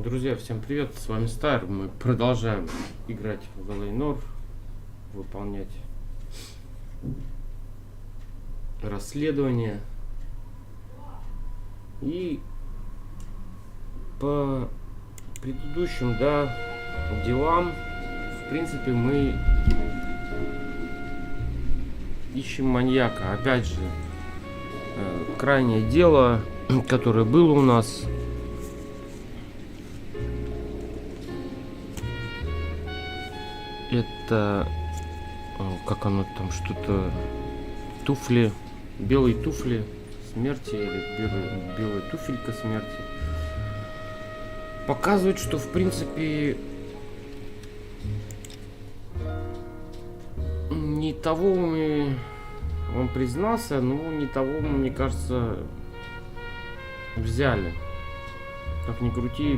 Друзья, всем привет, с вами Staer. Мы продолжаем играть в Noire, выполнять расследование. И по предыдущим делам, в принципе, мы ищем маньяка. Опять же, крайнее дело, которое было у нас. Это, как оно там, что-то, туфли, белые туфли смерти или белая туфелька смерти. Показывает, что в принципе не того он признался, но не того, мне кажется, взяли. Как ни крути,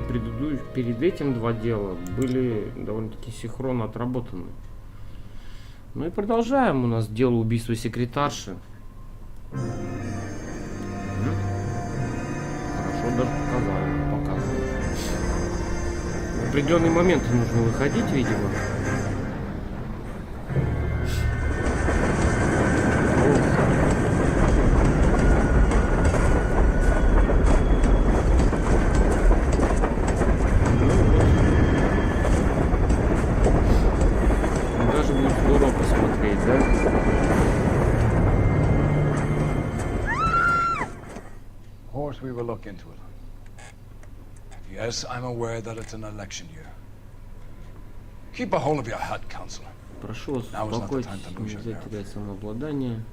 перед этим два дела были довольно-таки синхронно отработаны. Ну и продолжаем. У нас дело убийства секретарши. Хорошо, даже показывают. В определенный момент нужно выходить, видимо. We will look into it. Yes, I'm aware that it's an election year. Keep a hold of your head, Counselor. Прошу вас, успокойтесь, нельзя терять самообладание.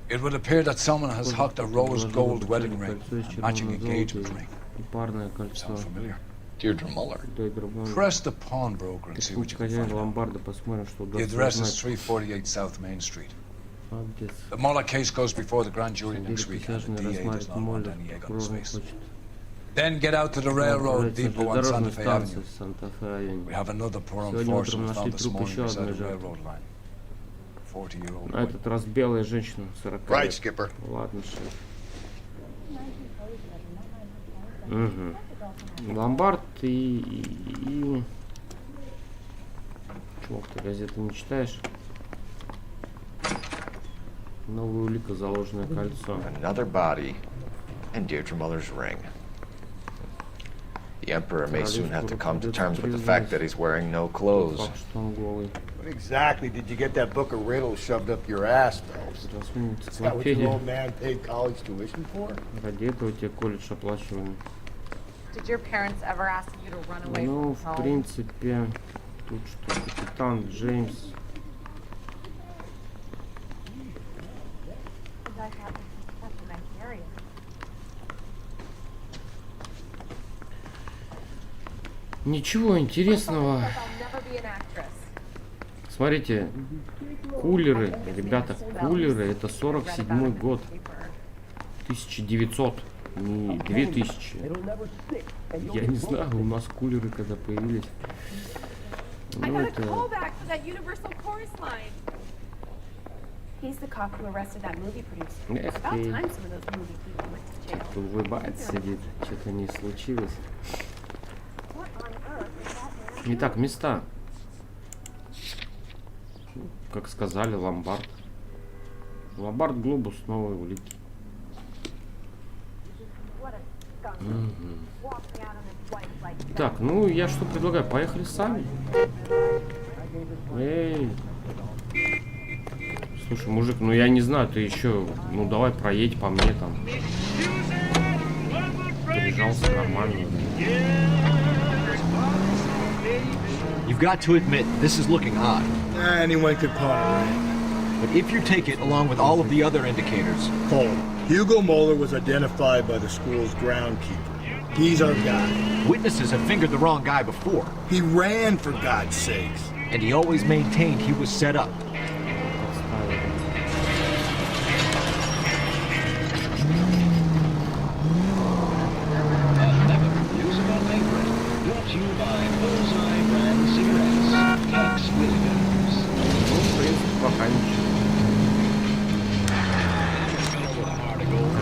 It would appear that someone has hocked a rose gold wedding ring, a matching engagement ring. Sounds familiar. Deirdre Muller. Press the pawnbroker and see what you can find out. The address is 348 South Main Street. The Muller case goes before the grand jury next week, and the DA does not want any egg on his face. Then get out to the railroad depot on Santa Fe Avenue. We have another poor unfortunate found this morning beside the railroad line. 40-year-old На этот раз белая женщина, 40 лет. Right, Skipper. Ладно, шеф. Ломбард и... Чувак, ты газеты не читаешь? Новая улика, заложенное кольцо. Another body and Deirdre Muller's ring. The Emperor may soon have to come to terms with the fact that he's wearing no clothes. What exactly did you get that book of riddles shoved up your ass, though? Is that what your old man paid college tuition for? Ради этого тебе колледж оплачивали. Did your parents ever ask you to run away Ну, from home? в принципе, тут что, капитан Джеймс. Ничего интересного. Смотрите, кулеры, ребята, кулеры, это 47-й год. 1900, не 2000. Я не знаю, у нас кулеры когда появились. Ну, это... He's the cop who arrested that movie producer. Эх About ты, time some of those movie people went to jail. кто улыбается, сидит, что-то не случилось. Итак, места. Как сказали, ломбард. Ломбард, глобус, новые улики. Так, ну я что предлагаю? Поехали сами. Эй. Слушай, мужик, ну я не знаю, ты еще, ну давай проедь по мне там. Прижался нормально. You've got to admit, this is looking odd. Anyone could call it right. But if you take it along with all of the other indicators... Cole, Hugo Moeller was identified by the school's groundkeeper. He's our guy. Witnesses have fingered the wrong guy before. He ran, for God's sakes. And he always maintained he was set up.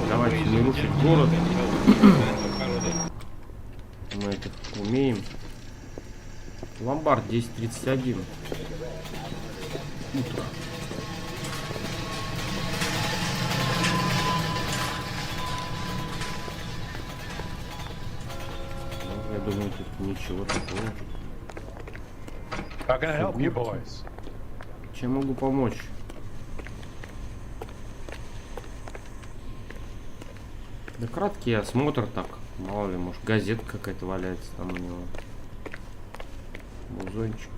Давайте не рушить город. бар, 10:31. Утро. Ну, я думаю, тут ничего такого. How can I help you boys? Чем могу помочь? Да краткий осмотр так. Мало ли, может, газетка какая-то валяется там у него. Музончик.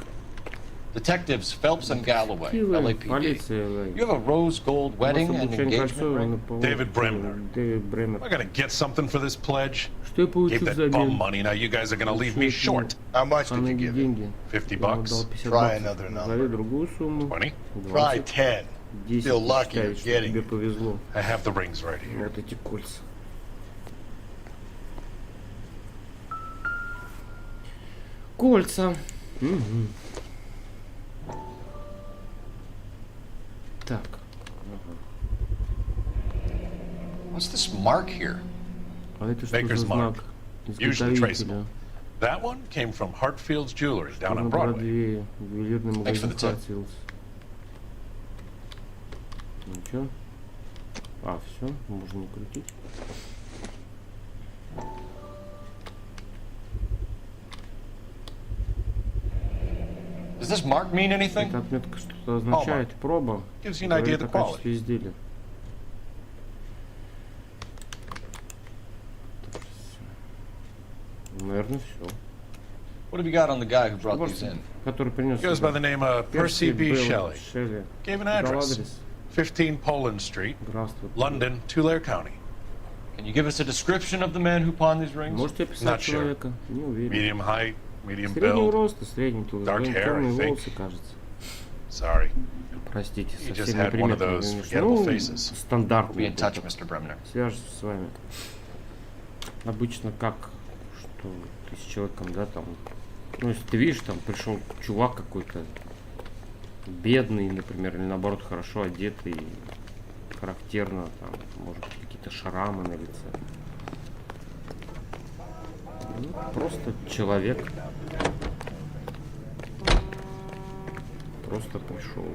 Detectives Phelps and Galloway, LAPD. Полиция, You have a rose gold wedding and engagement ring? David Bremner. Дэвид Бремер. Am I gonna get something for this pledge? Что я Gave получу that bum взамен? money, now you guys are gonna leave me short. How much did you Панеги give him? деньги. 50 Я ему bucks? дал 50 Try баксов. another number. Назови другую сумму. 20? Try 20. 10. 10 Feel lucky считай, you're что getting тебе it. повезло. I have the rings right here. Вот эти кольца. Кольца. Угу. Так. What's this mark here? А это что Baker's за mark. знак? Usually Изготовителя. That one came from Hartfield's Jewelry down На on Broadway. Бродвее. Ювелирный Thanks for магазин the tip. Хартфилдс. Ну чё? А, все, можно не крутить. Does this mark mean anything? Эта отметка что-то означает. Проба. Gives you an idea of Говорит the о качестве quality. изделия. Наверное, все. What have you got on the guy who brought these in? Который принес. Goes by the name of Percy B. Shelley. Шелли. Gave an Дал address. адрес. 15 Poland Street, Здравствуй. London, Tulare County. Can you give us a description of the man who pawned these rings? Можете описать Not sure. человека? Не уверен. Medium height, medium Среднего build. роста, средний Dark hair, I темные think. волосы, кажется. Sorry. Простите, He just совсем had one of неприметный those внешне. forgettable Ну, faces. Be стандартный. in touch, Mr. Bremner. Свяжется с вами. Обычно как, что ты с человеком, да, там, ну, если ты видишь, там пришел чувак какой-то бедный, например, или наоборот хорошо одетый, характерно, там, может быть, какие-то шрамы на лице. Ну, просто человек. Просто пришел.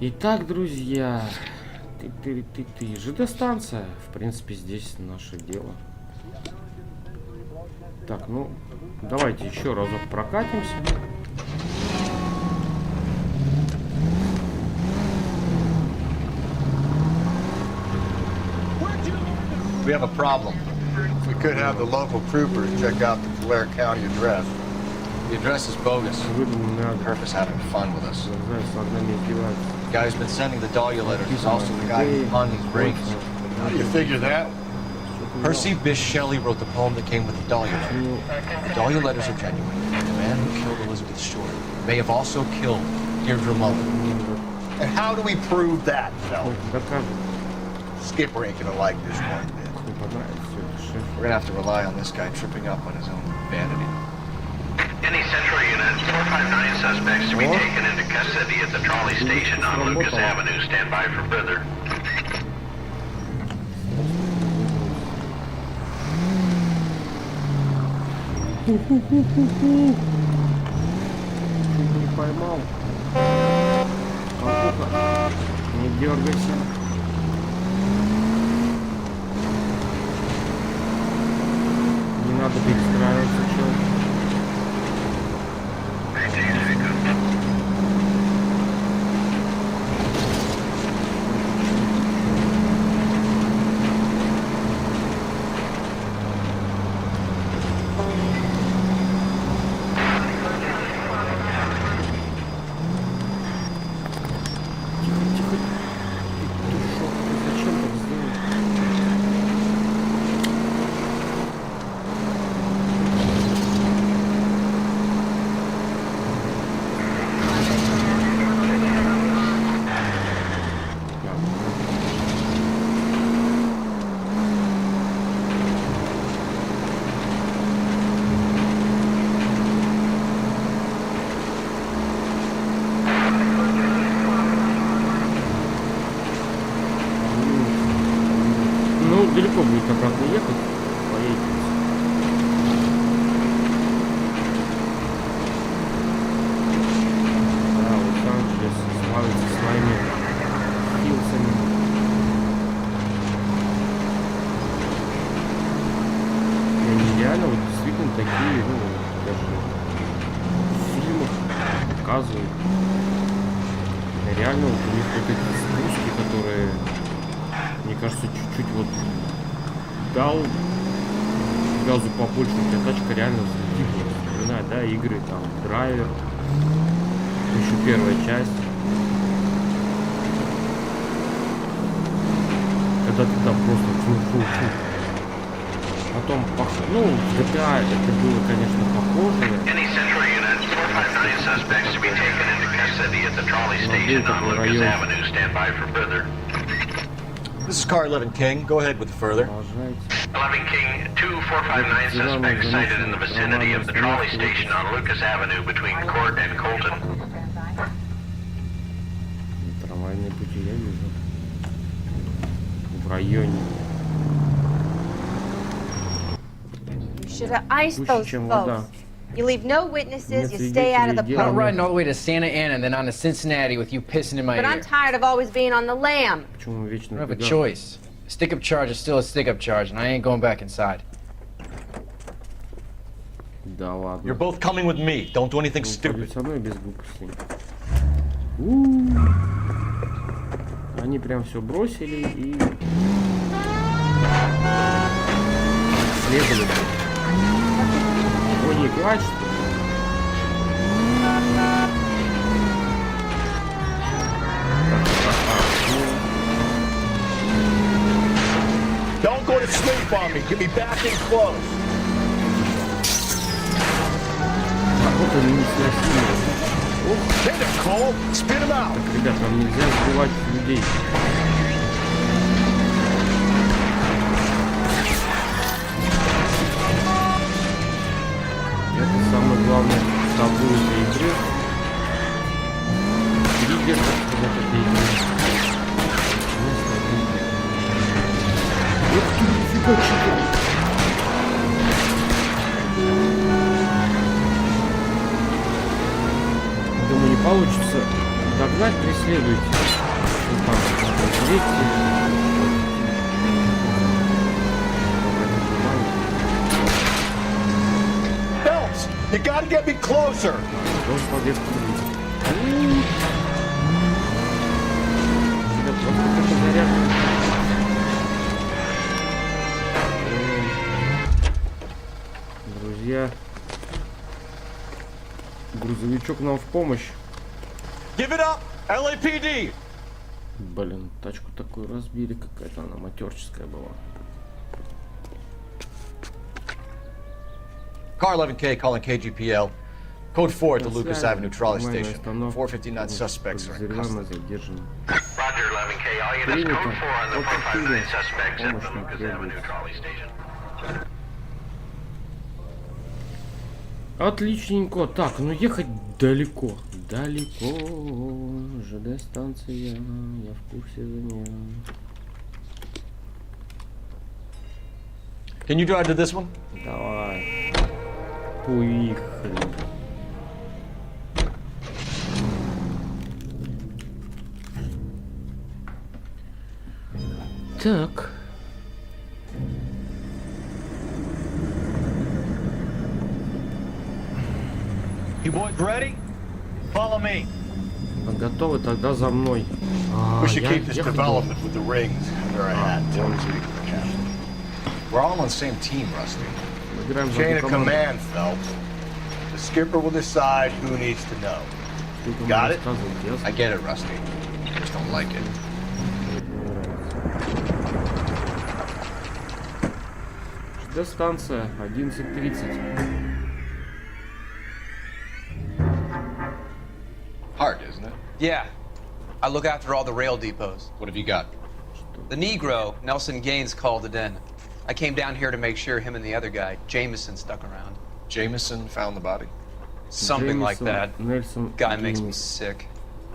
Итак, друзья, ты. ЖД-станция. В принципе, здесь наше дело. Так, ну, давайте еще разок прокатимся. We have a problem. We could have the local troopers check out the Tulare County address. The address is bogus. Выдуманный адрес. Purpose having fun with us. Знаю, с нами издеваются. The guy who's been sending the Dahlia letters is also the guy who pawned these rings. How do you figure that? Percy Bysshe Shelley wrote the poem that came with the Dahlia letter. The Dahlia letters are genuine. The man who killed Elizabeth Short may have also killed Deirdre Mullen. And how do we prove that, Phil? Докажем. Skipper ain't gonna like this one bit. Не понравится это, шеф. We're gonna have to rely on this guy tripping up on his own vanity. Any Central Unit, 459 suspects to be taken into custody at the trolley station on Lucas Avenue. Stand by for further. Чуть не поймал. А ну-ка, не дергайся. Не надо перестраиваться, человек. показывают. Реально вот у них вот эти спуски, которые, мне кажется, чуть-чуть вот дал газу побольше, у тебя тачка реально взлетит. Вспоминаю, да, игры там Драйвер, еще первая часть. Когда ты там просто фу-фу-фу. Потом, ну, в GTA это было, конечно, похоже. This is car 11 King. Go ahead with the further. 11 King, 2 459 suspects cited in the vicinity of the trolley station on Lucas Avenue between Court and Colton. Трамвайные пути я вижу. В районе. You should have iced those folks. You leave no witnesses, you stay out of the I'm public. riding all the way to Santa Ana and then on to Cincinnati with you pissing in my But ear. I'm tired of always being on the lam. Почему I вечно don't have a choice. A stick-up charge is still a stick-up charge, and I ain't going back inside. Да ладно. You're both coming with me. Don't do anything stupid. Со мной без глупостей. Они прям все бросили и следовали. Ой, не плачь, что ли? Don't go to sleep on me. Get me back in close. Вот они не сносили. Hit him, Cole. Spit him out. Так, ребят, нам нельзя сбивать людей. Это самое главное табу этой игры. Триггер, так сказать, этой игры. Ух ты, нифига чего. Думаю, не получится догнать, преследуйте. Ну, там, Phelps, you gotta get me closer. Должен подъехать. Ребят, просто какой-то заряд. Друзья, грузовичок нам в помощь. Give it up, LAPD. Блин, тачку такую разбили, какая-то она матерческая была. Car 11K calling KGPL. Code 4 at the Lucas Avenue trolley station. 459 suspects are in custody. Roger, 11K. All units, code 4 on the 459 suspects at the Lucas Avenue trolley station. Отличненько. Так, ну ехать далеко. Далеко. ЖД станция. Я в курсе за нее. Can you drive to this one? Давай. Поехали. Так. You boys ready? Follow me. Готовы, тогда за мной. We should keep this development with the rings under our hat. We're all on the same team, Rusty. Chain of command, Phelps. The skipper will decide who needs to know. Got it? I get it, Rusty. I just don't like it. ЖД станция 11:30. Hard, isn't it? Yeah. I look after all the rail depots. What have you got? The Negro, Nelson Gaines, called it in. I came down here to make sure him and the other guy, Jameson, stuck around. Jameson found the body? Something like that. Нельсон Guy makes me sick.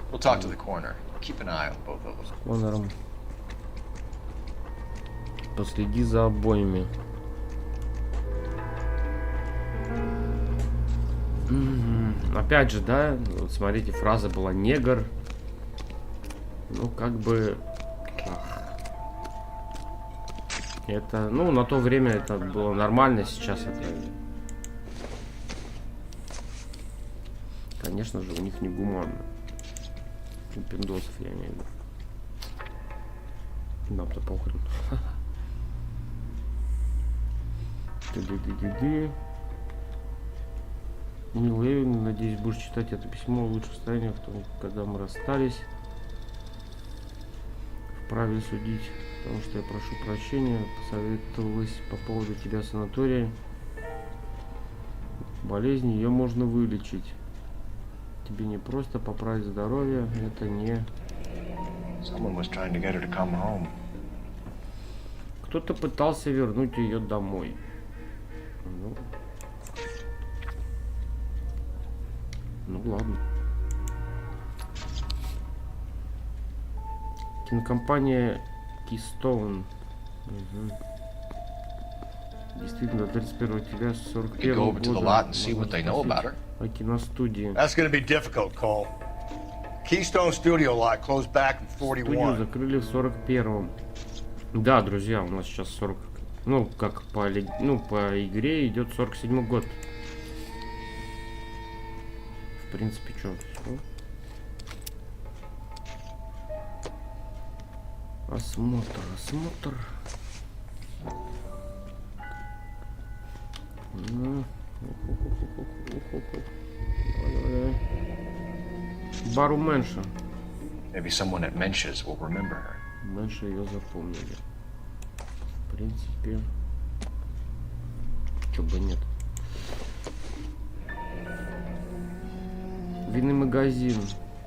We'll talk to the coroner. Keep an eye on both of them. Конором. Последи за обоими. Опять же, да, вот смотрите, фраза была негр. Ну, как бы... Это, ну, на то время это было нормально, сейчас это... Конечно же, у них не гуманно. У пиндосов, я имею в виду. Нам-то похрен. Нил Эвин, надеюсь, будешь читать это письмо в лучших состояниях, когда мы расстались. Вправе судить, потому что я прошу прощения. Посоветовалась по поводу тебя в санатории. Болезнь, ее можно вылечить. Тебе не просто поправить здоровье, это не... Кто-то пытался вернуть ее домой. Ну ладно. Кинокомпания Keystone. Действительно, до 31 октября 41 года. А киностудии. That's going to be difficult, Cole. Keystone Studio lot closed back in 41. Студию закрыли в 41-м. Да, друзья, у нас сейчас 40... Ну, как по игре идет 47-й год. В принципе, что? Осмотр. Давай. Бару Мэнша. Maybe someone at Mensch's will remember her. Мэнша ее запомнили. В принципе, чё бы нет. Винный магазин.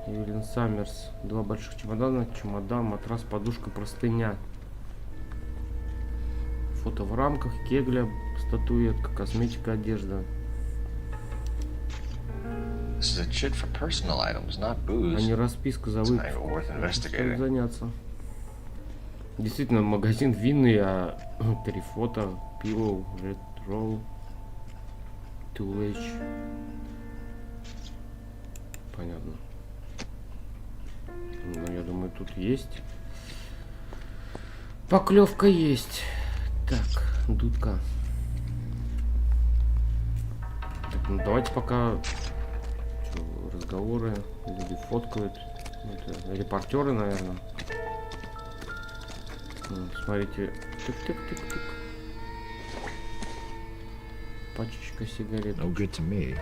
Эвелин Саммерс. 2 больших чемодана. Чемодан, матрас, подушка, простыня. Фото в рамках, кегля, статуэтка, косметика, одежда. This is a chit for personal items, not booze. А не расписка за выпуск. Стоит заняться. Действительно, магазин винный, а 3 фото. Pillow, Red Roll, Too. Понятно. Ну, я думаю, тут есть. Поклевка есть. Так, дудка. Так, ну давайте пока... разговоры, люди фоткают. Это репортеры, наверное. Смотрите. Тык-тык-тык-тык. Пачечка сигарет. No good to me.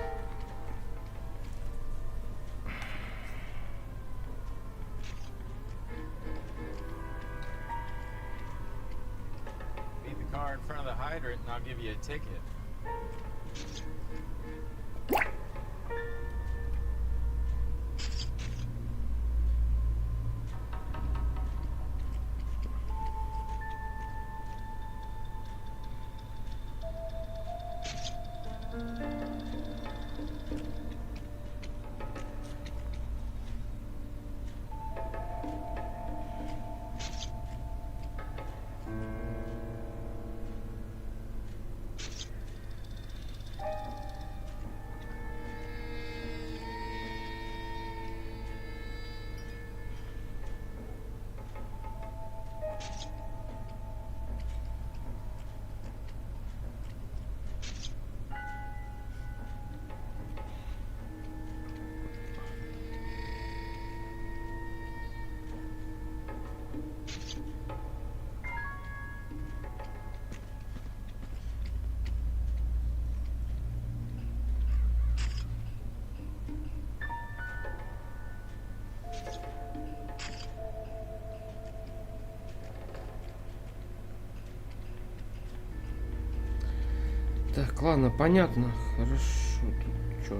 Leave the car in front of the hydrant and I'll give you a ticket. Так, ладно, понятно. Хорошо. Тут что?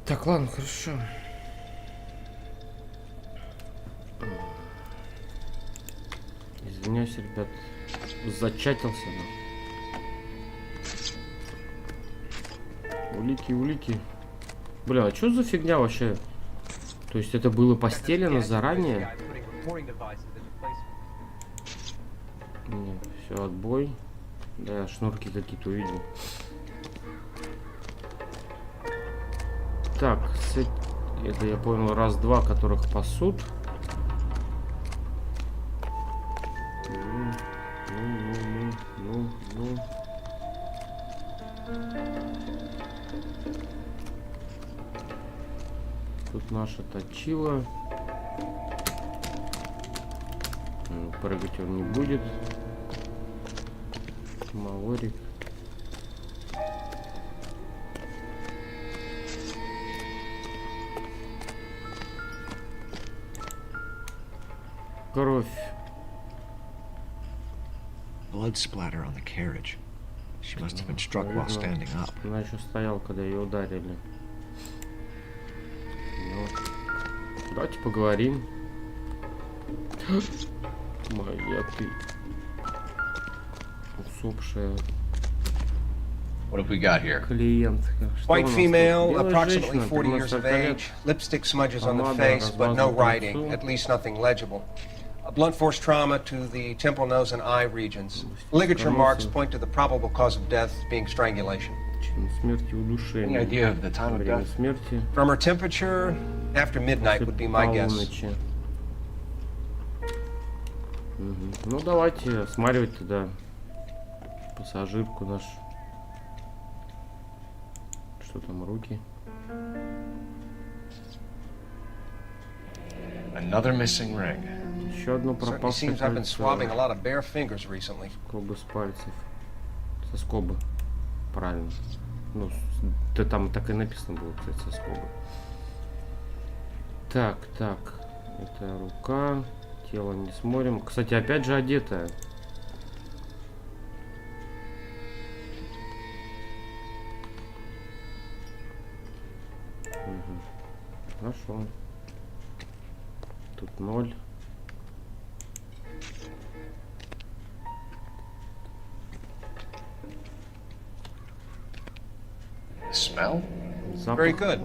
Так, ладно, хорошо. Извиняюсь, ребят, зачатился. Улики, улики. Бля, а что за фигня вообще? То есть это было постелено заранее? Нет, все, отбой. Да, я шнурки какие-то увидел. Так, это я понял, раз-два, которых пасут. Ну. Тут наша точила. Прыгать он не будет. Малорик. Кровь. Blood splatter on the carriage. She must have been struck while standing up. Она еще стояла, когда ее ударили. Ну, давайте поговорим. Моя ты. Усопшая. What have we got here? Клиентка. White female, approximately 40 years of age. Lipstick smudges on the face, but no writing, at least nothing legible. A blunt force trauma to the temple, nose, and eye regions. Ligature marks point to the probable cause of death being strangulation. Any idea of the time of death? From her temperature, after midnight would be my guess. Ну давайте осматривать тогда пассажирку нашу. Что там, руки? Another missing ring. Еще одно пропавшее кольцо. Скобы с пальцев. Со скобы. Правильно. Ну, да там так и написано было, кстати, со скобы. Так. Это рука. Тело не смотрим. Кстати, опять же одетая. Угу. Хорошо. Тут 0. Smell? Very good.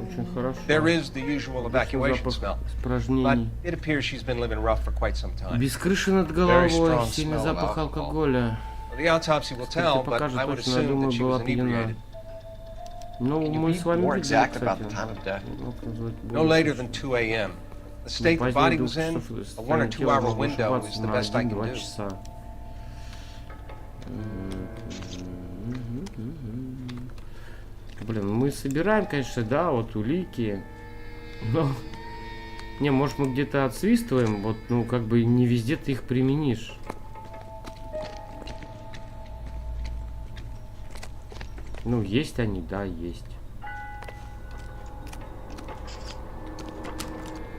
There is the usual evacuation smell, but it appears she's been living rough for quite some time. Без крыши над головой, сильный запах алкоголя. The autopsy will tell, but I would assume that she was inebriated. Ну, мы с вами видели, кстати. No later than 2 a.m. The state the body was in, a 1 or 2 hour window is the best I can do. Блин, мы собираем, конечно, да, вот улики. Но... Не, может, мы где-то отсвистываем, вот, ну, как бы не везде ты их применишь. Ну, есть они, да, есть.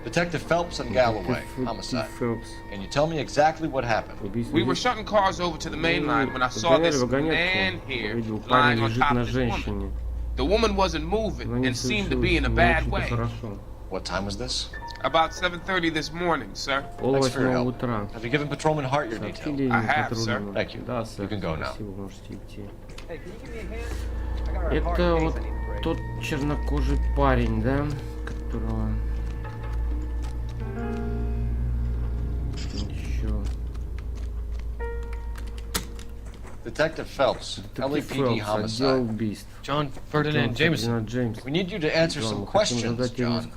Detective Phelps and Galloway, homicide. Can you tell me exactly what happened? We were shutting cars over to the main line when I saw this man here lying on top of this woman. The woman wasn't moving and seemed to be in a bad way. What time was this? About 7:30 this morning, sir. Thanks for your help. Have you given Patrolman Hart your details? I have, sir. Thank you. You can go now. Это вот тот чернокожий парень, да, которого еще. Detective Phelps, LAPD homicide. John Ferdinand Jameson. We need you to answer some questions, John.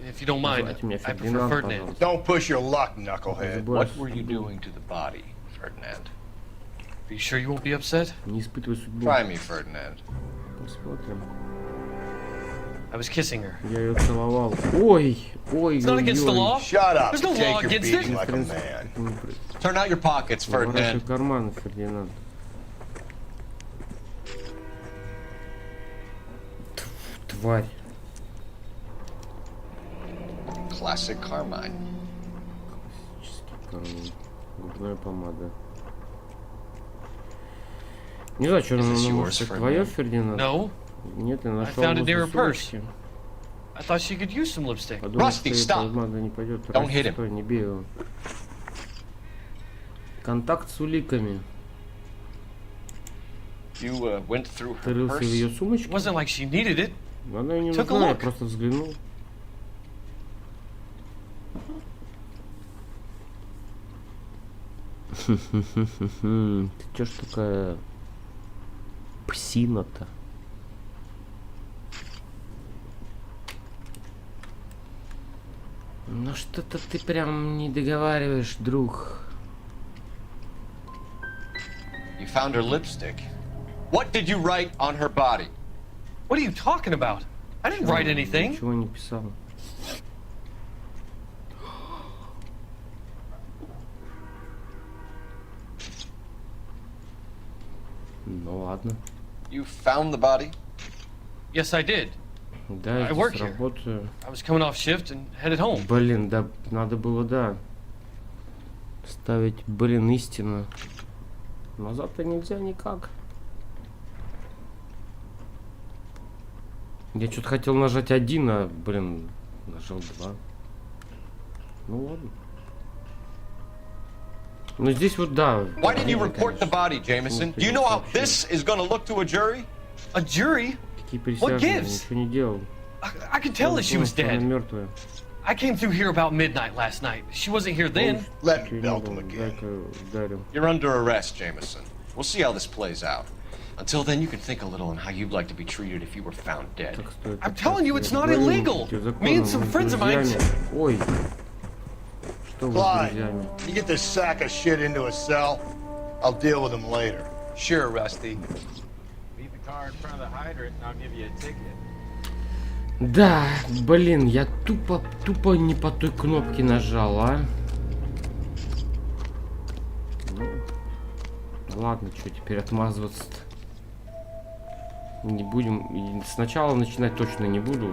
If you don't mind, I prefer Ferdinand. Don't push your luck, knucklehead. What were you doing to the body, Ferdinand? Are you sure you won't be upset? Try me, Ferdinand. Посмотрим. I was kissing her. Я ее целовал. Ой, It's not against the law. Shut up. There's no law against it. Like a man. Turn out your pockets, Ferdinand. Карманы, Фердинанд. Тварь. Classic Carmine. Классический кармин. Губная помада. Не знаю, что может, твое, Фердинанд? No. Нет, я нашел. I found it near her purse. I thought she could use some lipstick. Rusty, stop! Don't hit him. Не бей его. Контакт с уликами. You went through her Рылся в ее purse. сумочке. Wasn't like she needed it. Она не Took a нужна, я look. просто взглянул. Ты чё ж такая псина-то? Ну что-то ты прям не договариваешь, друг. You found her lipstick. What did you write on her body? What are you talking about? I didn't write anything. Ничего не писал. Ну ладно. You found the body? Yes, I did. Да, я I work здесь here. работаю. I was coming off shift and headed home. Блин, да, надо было, да. Ставить, блин, истину. Назад-то нельзя никак. Я что-то хотел нажать 1, а, блин, нажал 2. Ну ладно. Ну здесь вот, да. Why didn't you report the body, Jameson? Do you know how this is going to look to a jury? A jury? Какие присяжные, ничего не делал. I could tell that she was Она dead. мертвая. I came through here about midnight last night. She wasn't here then. Let me belt him again. Ударил. You're under arrest, Jameson. We'll see how this plays out. Until then, you can think a little on how you'd like to be treated if you were found dead. I'm telling you, it's not illegal. Me and some friends of mine. Ой. Что вы с Clyde, друзьями? you get this sack of shit into a cell. I'll deal with him later. Sure, Rusty. Leave the car in front of the hydrant and I'll give you a ticket. Да, блин, я тупо не по той кнопке нажал, а. Ну, ладно, что теперь отмазываться-то? Не будем. И сначала начинать точно не буду.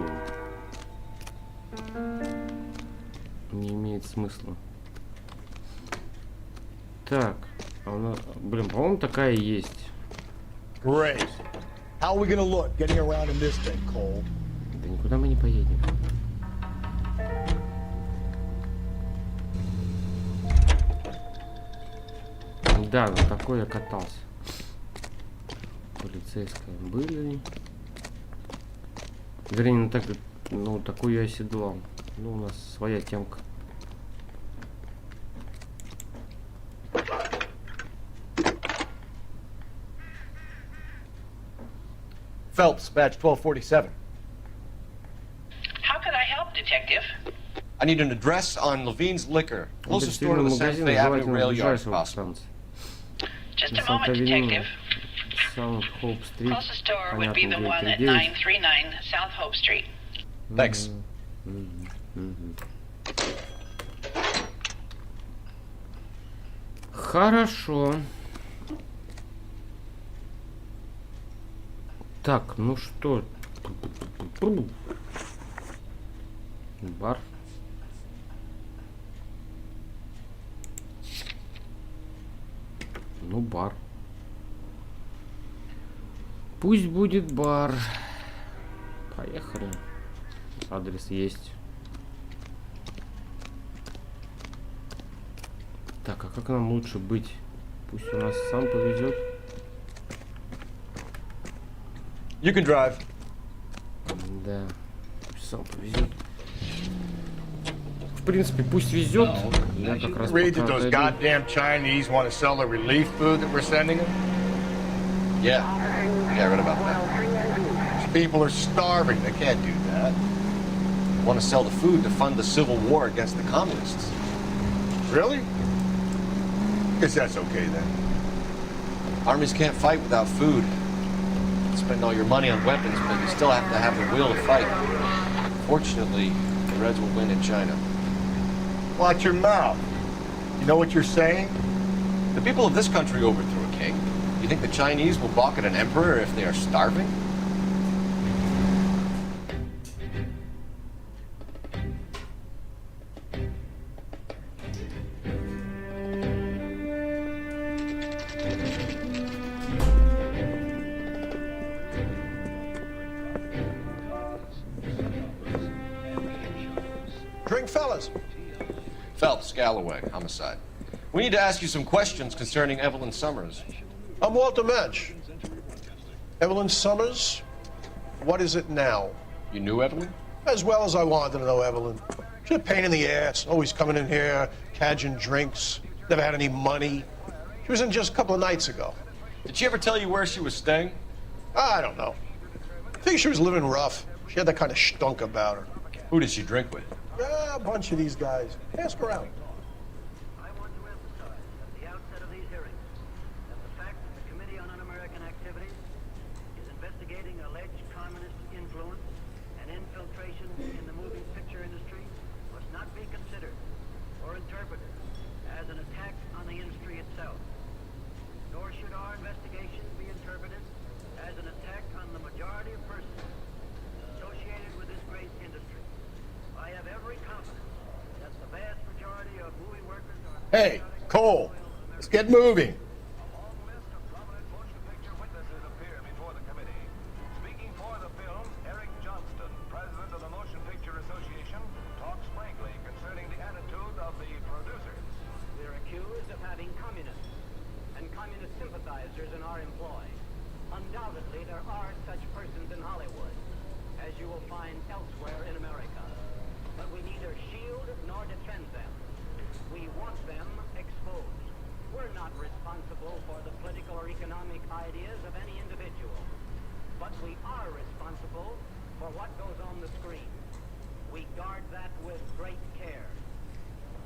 Не имеет смысла. Так, а у нас, блин, по-моему, такая есть. Great. How are we gonna look getting around in this thing, Cole? Да никуда мы не поедем. Да, на такой я катался. Полицейская были. Вернее, ну, так, ну такую я оседлал. Ну, у нас своя темка. Phelps, badge 1247. How could I help, Detective? I need an address on Levine's Liquor. Closest store to the Santa Fe Avenue rail yard if possible. Just a moment, Detective. South Hope Street. Closest store would be the one at 939 South Hope Street. Thanks. Хорошо. Так, ну что? Бар. Ну, бар. Пусть будет бар. Поехали. Адрес есть. Так, а как нам лучше быть? Пусть у нас сам повезет. You can drive. Да, пусть сам повезет. В принципе, пусть везет. Я как раз Read that those goddamn Chinese want to sell the relief food that we're sending them? Yeah. Yeah, I read about that. These people are starving. They can't do that. They want to sell the food to fund the civil war against the communists. Really? Guess that's okay then. Armies can't fight without food. You spend all your money on weapons, but you still have to have the will to fight. Fortunately, the Reds will win in China. Watch your mouth. You know what you're saying? The people of this country overthrew a king. You think the Chinese will balk at an emperor if they are starving? Drink, fellas. Phelps, Galloway, homicide. We need to ask you some questions concerning Evelyn Summers. I'm Walter Mensch. Evelyn Summers? What is it now? You knew Evelyn? As well as I wanted to know Evelyn. She's a pain in the ass, always coming in here, cadging drinks, never had any money. She was in just a couple of nights ago. Did she ever tell you where she was staying? I don't know. I think she was living rough. She had that kind of stunk about her. Who did she drink with? A bunch of these guys. Ask around. I want to emphasize at the outset of these hearings that the fact that the Committee on Un-American Activities is investigating alleged communist influence and infiltration in the moving picture industry must not be considered or interpreted as an attack on the industry itself. Nor should our investigation be interpreted as an attack on the majority of persons associated with this great industry. I have every confidence that the vast majority of movie workers are... Hey, Cole, let's get moving. Speaking for the film, Eric Johnston, president of the Motion Picture Association, talks frankly concerning the attitude of the producers. We're accused of having communists and communist sympathizers in our employ. Undoubtedly, there are such persons in Hollywood, as you will find elsewhere in America. But we neither shield nor defend them. We want them exposed. We're not responsible for the political or economic ideas of any individual. But we are responsible for what goes on the screen. We guard that with great care.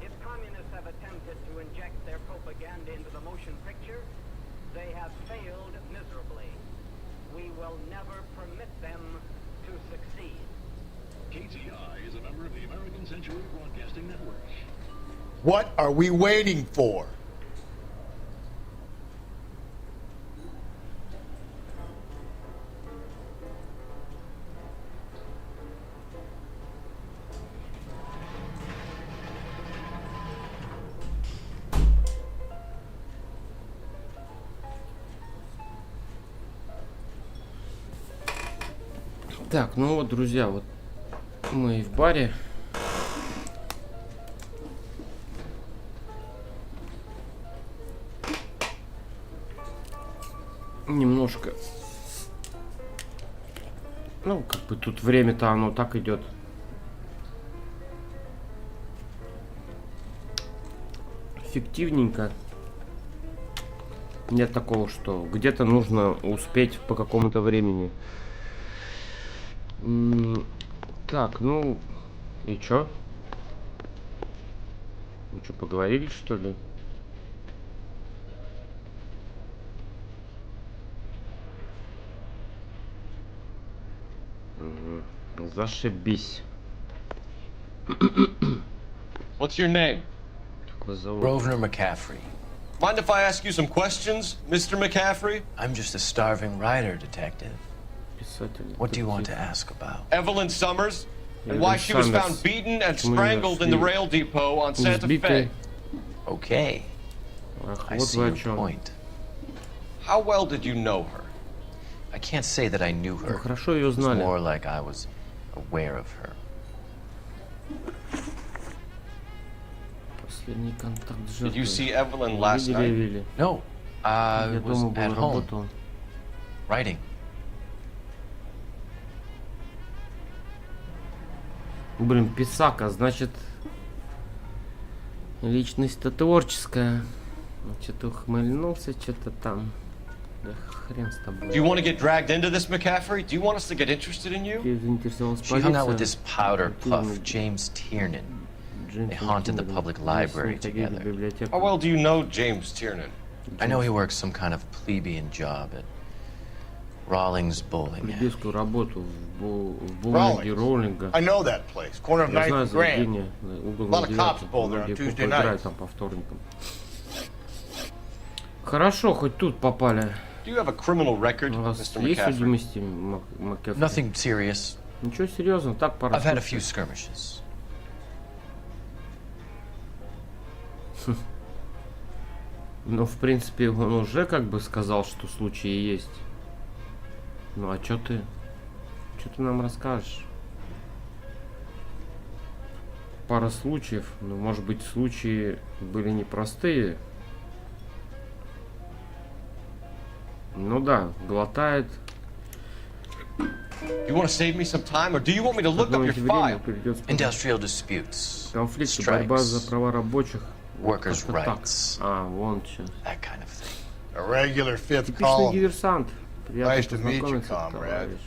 If communists have attempted to inject their propaganda into the motion picture, they have failed miserably. We will never permit them to succeed. KTI is a member of the American Century Broadcasting Network. What are we waiting for? Так, ну вот, друзья, вот мы в баре. Немножко. Ну, как бы тут время-то оно так идет. Эффективненько. Нет такого, что где-то нужно успеть по какому-то времени. Так, ну и чё? Ну что, поговорили, что ли? Угу. Зашибись. What's your name? Grosvenor McCaffrey. Mind if I ask you some questions, Mr. McCaffrey? I'm just a starving writer, detective. What do you want to ask about? Evelyn Summers, and why she was found beaten and strangled in the rail depot on Santa Fe. Okay. I see your point. How well did you know her? I can't say that I knew her. Хорошо ее знали. It's more like I was aware of her. Последний контакт с Did you жертвой. see Evelyn last night? No, I was at home, writing. Блин, писака, значит, личность-то творческая. Что-то ухмыльнулся, что-то там. Да хрен с тобой. Do you want to get dragged into this, McCaffrey? Do you want us to get interested in you? She hung out with this powder puff, James Tiernan. They haunted the public library together. How well do you know James Tiernan? I know he works some kind of plebeian job at Rawlings Bowling. Rawlings. I know that place. Corner of 9th and Grand. A lot of cops bowl there on Tuesday nights. Хорошо, хоть тут попали. Do you have a criminal record, Mr. McCaffrey? Nothing serious. Ничего серьезного, так пора. I've had a few skirmishes. Ну, в принципе, он уже как бы сказал, что случаи есть. Ну, а что ты нам расскажешь? Пара случаев, ну, может быть, случаи были непростые. Ну да, глотает You want to save me some time, or do you want me to look up your file? Industrial disputes, Конфликты, борьба за права рабочих. workers' rights, А, вон сейчас. that kind of thing. A regular fifth Типичный column. диверсант. Nice Приятно to meet you, познакомиться, comrade.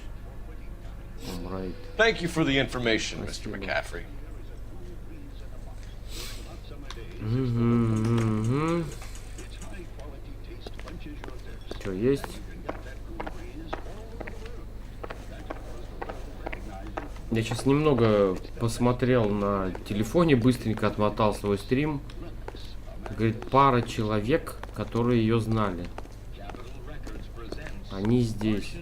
товарищ. Thank you for the information, Mr. McCaffrey. Что, есть? Я сейчас немного посмотрел на телефоне, быстренько отмотал свой стрим. Говорит, пара человек, которые ее знали. Они здесь.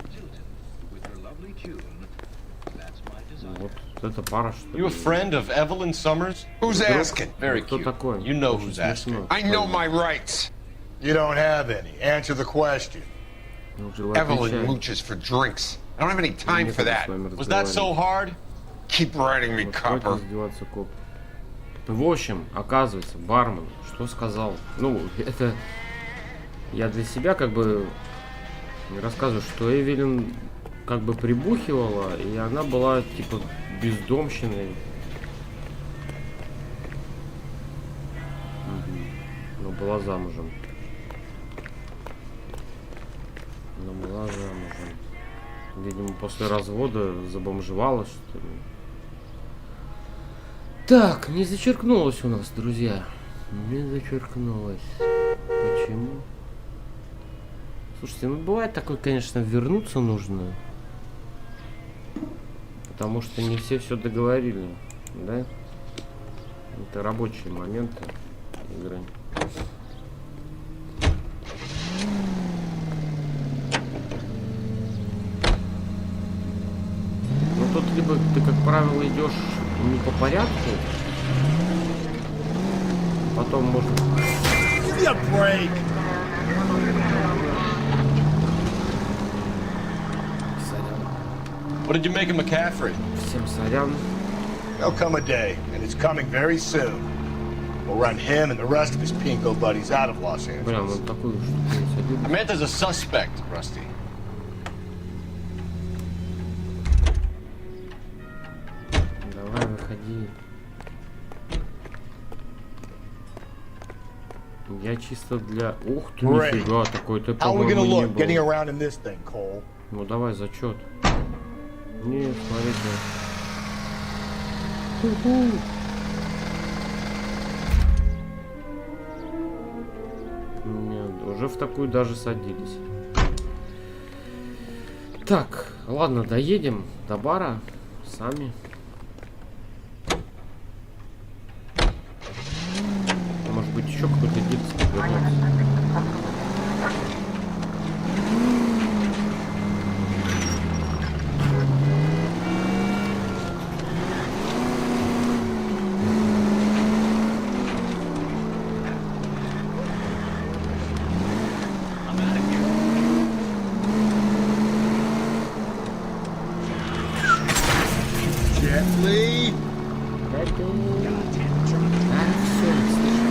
Вот это пара, что ли? You a friend of Evelyn Summers? Who's asking? Very Кто cute. такой? You know Очень who's asking. смешно. I know my rights. You don't have any. Answer the question. Ну, желаю Evelyn отвечать. mooches for drinks. I don't have any time for that. Was that so hard? Keep writing me, Вот copper. хватит издеваться, коп. В общем, оказывается, бармен, что сказал? Ну, это я для себя как бы рассказываю, что Эвелин как бы прибухивала, и она была типа бездомщиной. Но была замужем. Видимо, после развода забомжевала, что ли. Так, не зачеркнулось у нас, друзья. Не зачеркнулось. Почему? Слушайте, ну бывает такое, конечно, вернуться нужно. Потому что не все договорили, да? Это рабочие моменты игры. Ну тут либо ты, как правило, идешь не по порядку, потом можно... What did you make of McCaffrey? Всем сорян. There'll come a day, and it's coming very soon. We'll run him and the rest of his pinko buddies out of Los Бля, Angeles. вот такую штуку не садил. Samantha's a suspect, Rusty. Давай, выходи. Я чисто для... Ух ты, нифига, такой-то, How are we gonna по-моему, не look getting был. around in this thing, Cole? Ну давай, зачет. Нет, смотрите. Нет, уже в такую даже садились. Так, ладно, доедем до бара сами. Может быть, еще какой-то детский вернется.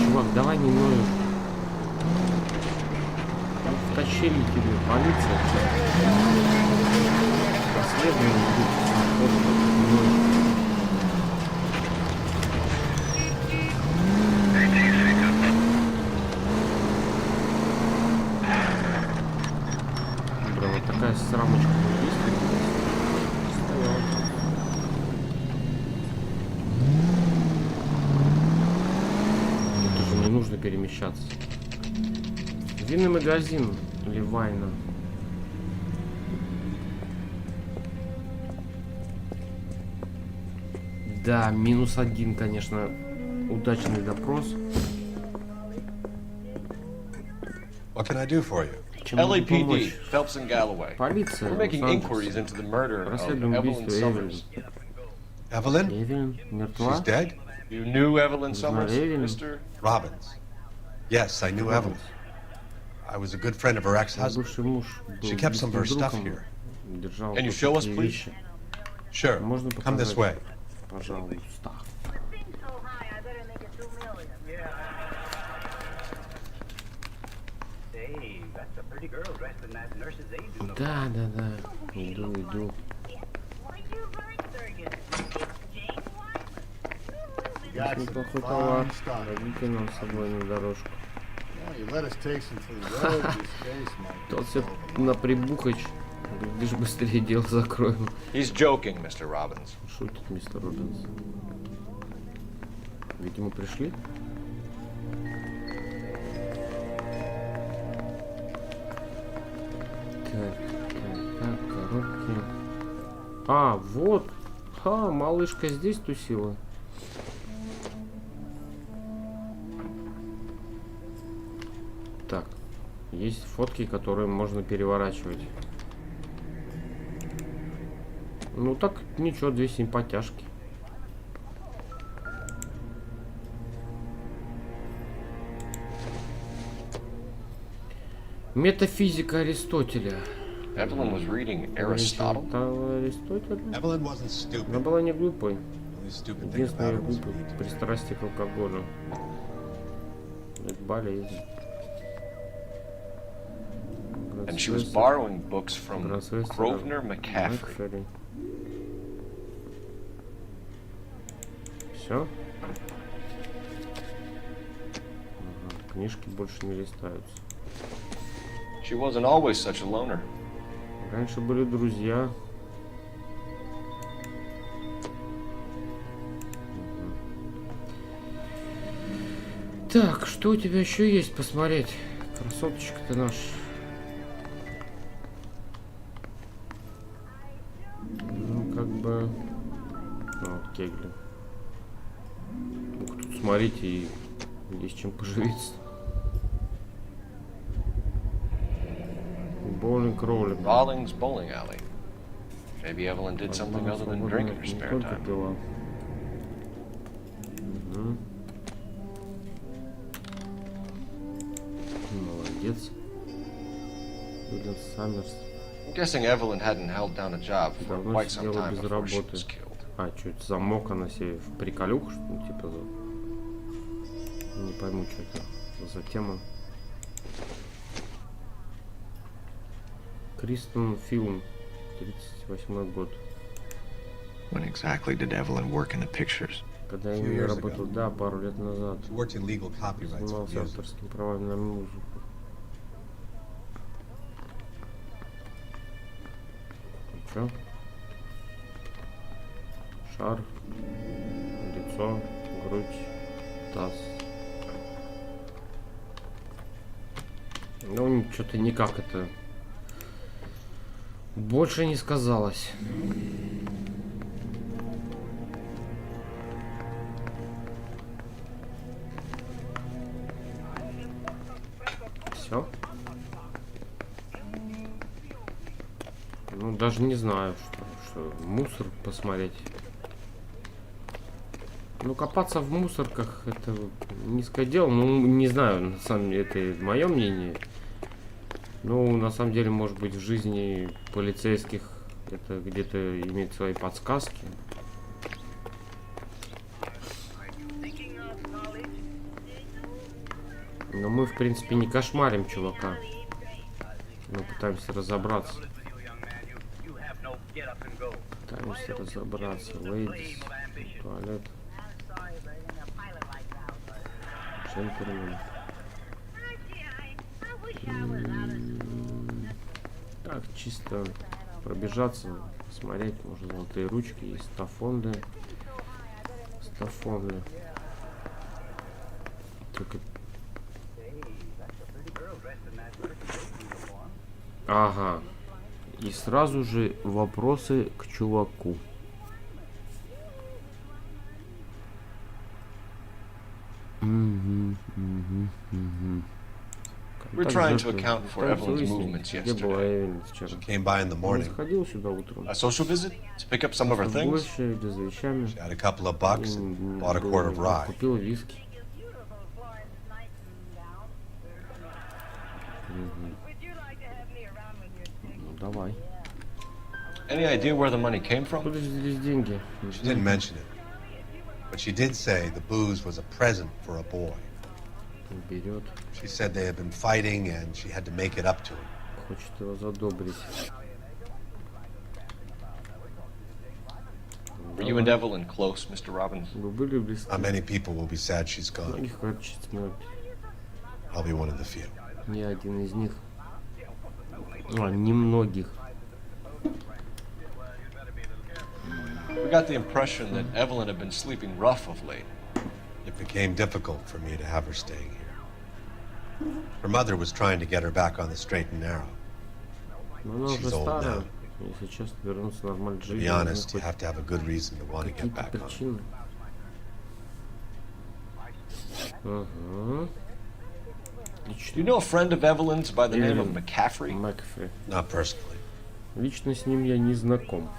Чувак, давай не ноешь. Там втащили тебе полиция. Расследование будет. Бля, вот такая срамочка есть. Не нужно перемещаться. Винный магазин Ливайна. Да, -1, конечно, удачный допрос. What can I do for you? LAPD, Phelps and Galloway. Полиция. We're making inquiries into the murder of Evelyn Summers. Evelyn? Evelyn мертва? She's dead? You knew Evelyn Summers, Evelyn. Mr. Robbins. Yes, I knew Evelyn. I was a good friend of her ex-husband. Бывший муж был She kept some of her близким stuff другом, here. держал Can you show us, кое-какие please? вещи. Sure. Можно Come this показать? way. Пожалуйста. Да. Иду. Неплохой товар. Водите нам с собой на дорожку. Тот все на прибухач. Лишь быстрее дело закроем. He's joking, Mr. Robbins. Шутит мистер Робинс. Видимо, пришли. Так, коробки. А, вот. Малышка здесь тусила. Так, есть фотки, которые можно переворачивать. Ну так, ничего, две симпатяшки. Метафизика Аристотеля. Evelyn was reading Aristotle. Она была не глупой. Единственное глупое пристрастие к алкоголю. Это болезнь. And she was borrowing books from Grosvenor McCaffrey. Все? Книжки больше не листаются. She wasn't always such a loner. Раньше были друзья. Так, что у тебя еще есть посмотреть? Красоточка ты наш. Ну, как бы... вот кегли. Ух, тут смотрите, и есть чем поживиться. Боулинг-роулинг. Rawlings bowling alley. Maybe Evelyn did something other than drink in her spare time. Молодец. Уильям Саммерс. I'm guessing Evelyn hadn't held down a job for Давно quite some сидела time без before she работы. was killed. А, что это замок она себе в приколюх, что ли, типа не пойму, что это за тема. Кристен Фильм, 38-й год. When exactly did Evelyn work in the pictures? Когда я не работал, да, пару лет назад. Занимался авторским правом на музыку. Чё? Шар, лицо, грудь, таз. Ну, что-то никак это больше не сказалось. Все. Ну, даже не знаю, что мусор посмотреть. Ну, копаться в мусорках это низкое дело. Ну, не знаю, на самом деле, это мое мнение. Ну, на самом деле, может быть, в жизни полицейских это где-то имеет свои подсказки. Но мы, в принципе, не кошмарим чувака. Мы пытаемся разобраться. Пытаемся разобраться. Лейдис, туалет. Джентльмен. Так, чисто пробежаться, смотреть, может, золотые ручки, есть стафонды. Только... Ага. И сразу же вопросы к чуваку. We're trying to account for Evelyn's movements yesterday. She came by in the morning. A social visit to pick up some of her things. She had a couple of bucks and bought a quart of rye. Давай. Any idea where the money came from? She didn't mention it, but she did say the booze was a present for a boy. She said they had been fighting and she had to make it up to him. Хочет его задобрить. Were you and Evelyn close, Mr. Robbins? Вы были близки? Many people will be sad she's gone. Многих хочет смерть. I'll be one of the few. Я один из них. Немногих. We got the impression that Evelyn had been sleeping rough of late. It became difficult for me to have her staying here. Her mother was trying to get her back on the straight and narrow. She's old now. Если честно, вернуться нормально To be honest, you have to have a good reason to want to get back on. Ага. Do you know a friend of Evelyn's by the name of McCaffrey? McCaffrey. Not personally. Лично с ним я не знаком.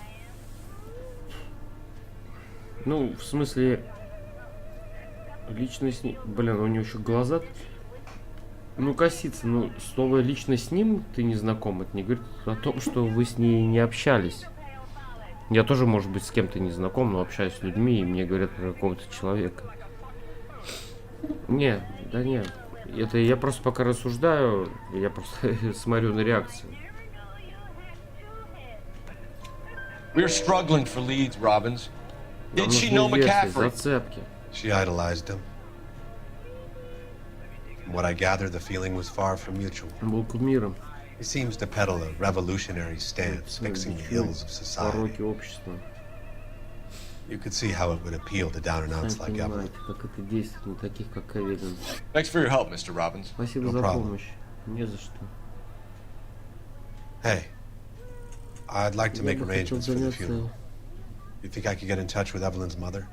Ну, в смысле, лично с ним... Блин, у него еще глаза... Ну, косится, ну, слово «лично с ним» ты не знаком, это не говорит о том, что вы с ней не общались. Я тоже, может быть, с кем-то не знаком, но общаюсь с людьми, и мне говорят про какого-то человека. Не, да не. Это я просто пока рассуждаю, я просто смотрю на реакцию. We're struggling for leads, Robbins. Did she know McCaffrey? Зацепки. She idolized him. From what I gather, the feeling was far from mutual. Был кумиром. He seems to peddle a revolutionary stance, fixing the ills of society. Пороки общества. You could see how it would appeal to down-and-outs like Evelyn. Как это действует на таких, как Эвелин. Thanks for your help, Mr. Robbins. Спасибо за помощь. Не за что. Hey, I'd like to make arrangements for the funeral. You think I could get in touch with Evelyn's mother?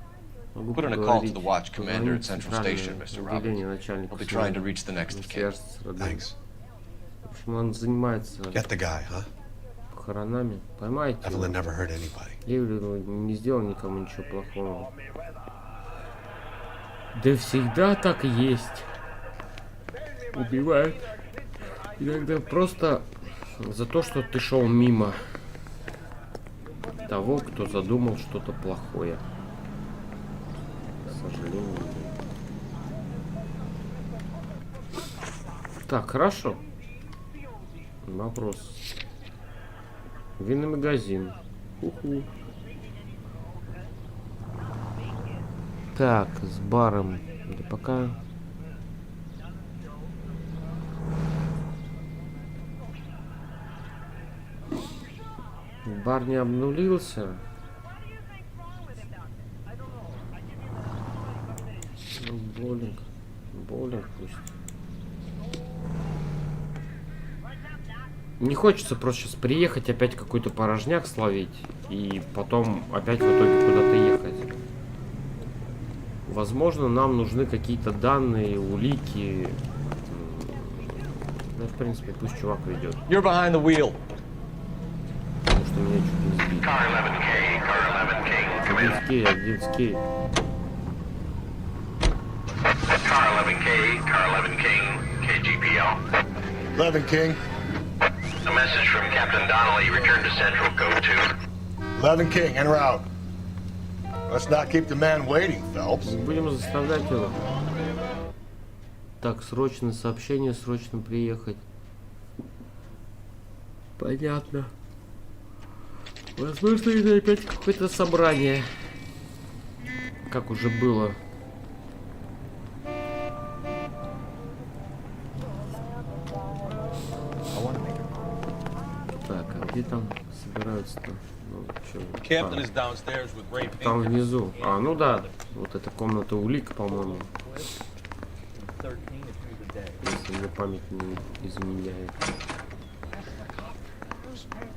Put in a call to the watch commander at Central Station, Mr. Robbins. He'll be trying to reach the next of kin. Thanks. Он занимается Get the guy, huh? похоронами. Поймайте. Evelyn never hurt anybody. Эвелин не сделал никому ничего плохого. Да всегда так и есть. Убивают. Иногда просто за то, что ты шел мимо того, кто задумал что-то плохое. К сожалению. Так, хорошо. Вопрос. Винный магазин. Уху. Так, с баром. Да пока. Бар не обнулился. Ну, боулинг. Боулинг пусть. Не хочется просто сейчас приехать, опять какой-то порожняк словить, и потом опять в итоге куда-то ехать. Возможно, нам нужны какие-то данные, улики. Да, в принципе, пусть чувак ведет. You're behind the wheel. Потому что меня чуть не сбили. Car 11K, Car 11K. 11K. Car 11K, Car 11K, KGPL. 11 King. A message from Captain Donnelly. Return to Central. Go to. 11 King, en route. Let's not keep the man waiting, Phelps. Будем заставлять его. Так, срочное сообщение, срочно приехать. Понятно. Возможно, это опять какое-то собрание. Как уже было. Так, а где там собираются-то? Ну, там внизу. А, ну да. Вот эта комната улик, по-моему. Если мне память не изменяет.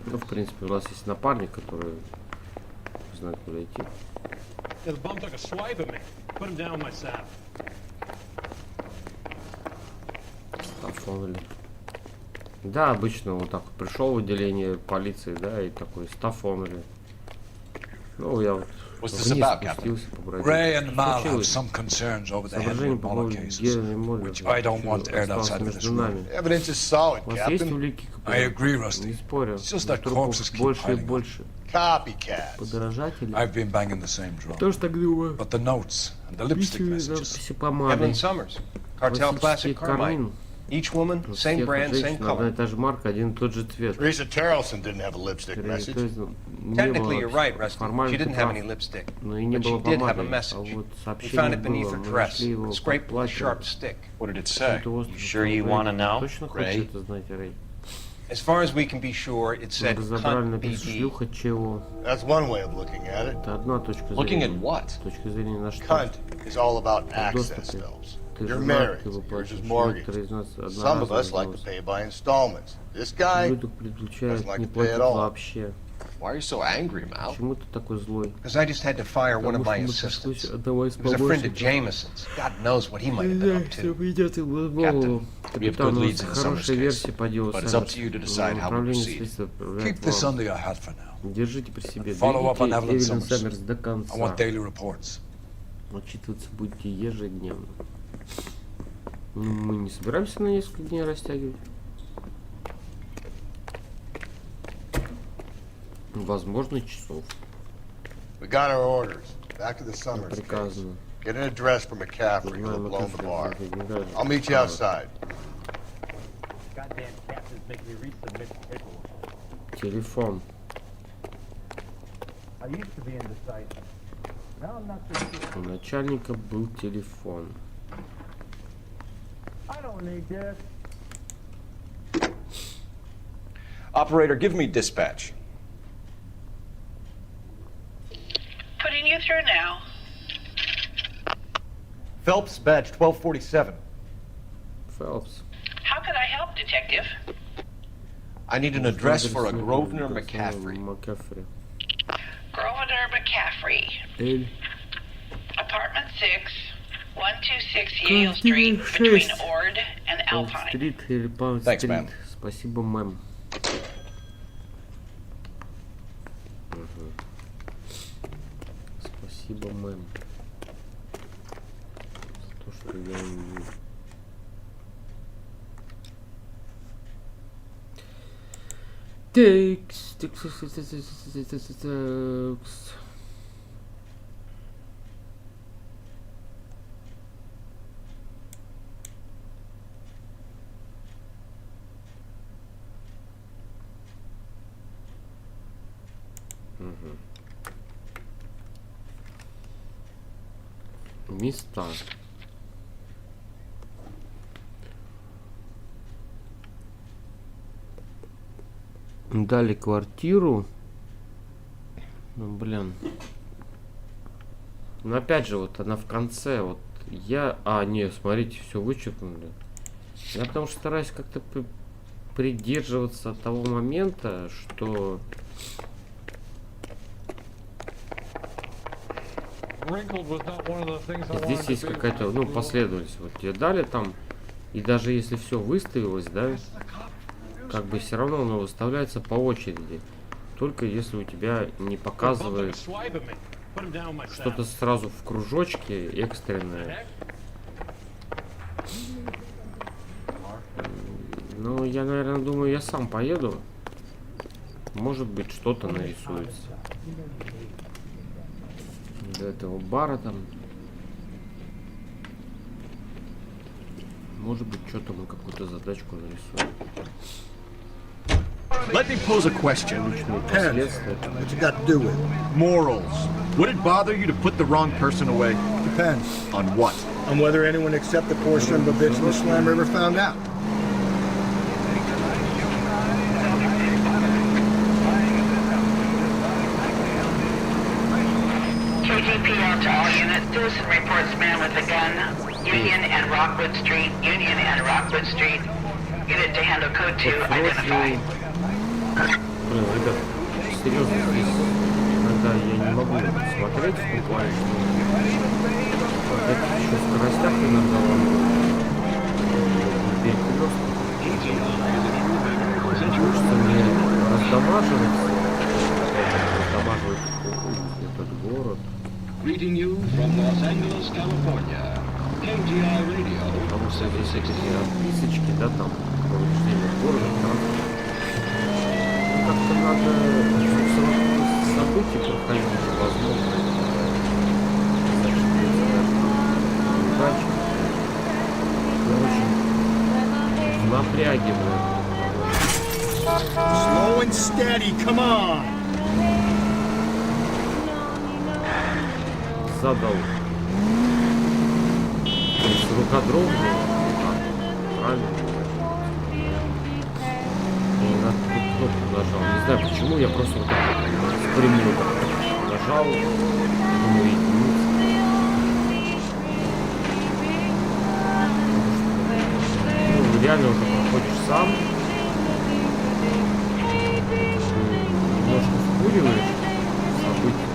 Ну, в принципе, у нас есть напарник, который знает, куда идти. Стаффонили. Да, обычно вот так вот пришел в отделение полиции, да, и такой стаффонили. Ну, я вот вниз спустился, побродил. Ray and Mal have some concerns over the Henry Muller cases, which I don't want aired outside of this room. Evidence is solid, У вас есть улики? I agree, Rusty. Не спорю. It's just that corpses keep больше и piling up. больше. Copycats. Подражатели. I've been banging the same drum. Тоже так думаю. But the notes and the lipstick messages. Надписи помады. Evelyn Summers, Cartel Classic Carmine. Each woman, same brand, same color. Одна и та же марка, один и тот же цвет. Teresa Tarleton didn't have a lipstick message. Technically, you're right, Rusty. She didn't have any lipstick. But she did have a message. We found it beneath her dress, scraped with a sharp stick. What did it say? You sure you want to know, Ray? As far as we can be sure, it said cunt BD. That's one way of looking at it. Looking at what? Cunt is all about access, Phelps. You're married. Yours is mortgage. Some of us like to pay by installments. This guy doesn't like to pay at all. Why are you so angry, Mal? Почему ты такой злой? Because I just had to fire one of my assistants. He was a friend of Jameson's. God knows what he might have been up to. Captain, we have good leads in Summer's case, but but it's up to you to decide how we proceed. Keep this under your hat for now. Держите при себе. Follow up on Evelyn Summers Summers. до конца. I want daily reports. Отчитываться будете ежедневно. Мы не собираемся на несколько дней растягивать. Возможно, часов. We got our orders. Back to the Summers case. Get an address for McCaffrey who had blown the bar. I'll meet you outside. Goddamn captains make me resubmit the paperwork. Телефон. I used to be indecisive. Now I'm not so sure. У начальника был телефон. I don't need this. Operator, give me dispatch. Putting you through now. Phelps, badge 1247. Phelps. How could I help, Detective? I need an address for a Grosvenor McCaffrey. Grosvenor McCaffrey. Apartment 6, 126 Yale Street, between Ord and Alpine. Thanks, ma'am. Спасибо, мэм. Спасибо, мэм. За то, что я не... Текст. Места. Дали квартиру. Ну, блин. Но опять же, вот она в конце. Вот я... А, не, смотрите, все вычеркнули. Я потому что стараюсь как-то придерживаться того момента, что... Здесь есть какая-то, ну, последовательность. Вот тебе дали там, и даже если все выставилось, да, как бы все равно оно выставляется по очереди. Только если у тебя не показывает что-то сразу в кружочке экстренное. Ну, я, наверное, думаю, я сам поеду. Может быть, что-то нарисуется. До этого бара там. Может быть, что-то мы какую-то задачку нарисуем. Let me pose a question. Depends. What you got to do with it? Morals. Would it bother you to put the wrong person away? Depends. On what? On whether anyone except the poor son of a bitch in the Slam River found out. KGPL to all units. Citizen reports man with a gun. Union and Rockwood Street. Union and Rockwood Street. Unit to handle code 2 identified. Блин, ребят, серьезно, здесь иногда я не могу смотреть в том плане, что это еще в скоростях иногда перекрестно. Хочется мне раздамаживать этот город. Потому что здесь всякие отписочки, да, там, повреждения города, транспорта. Как-то надо события проходить, возможно. Удачи. Я очень напряги, блядь. Slow and steady, come on. Задал. То есть рука дрогнула. Правильно. Я на ту кнопку нажал. Не знаю почему, я просто вот так спрямую нажал. Думаю, единица. Ну, реально уже проходишь сам. Немножко вкуриваешь события.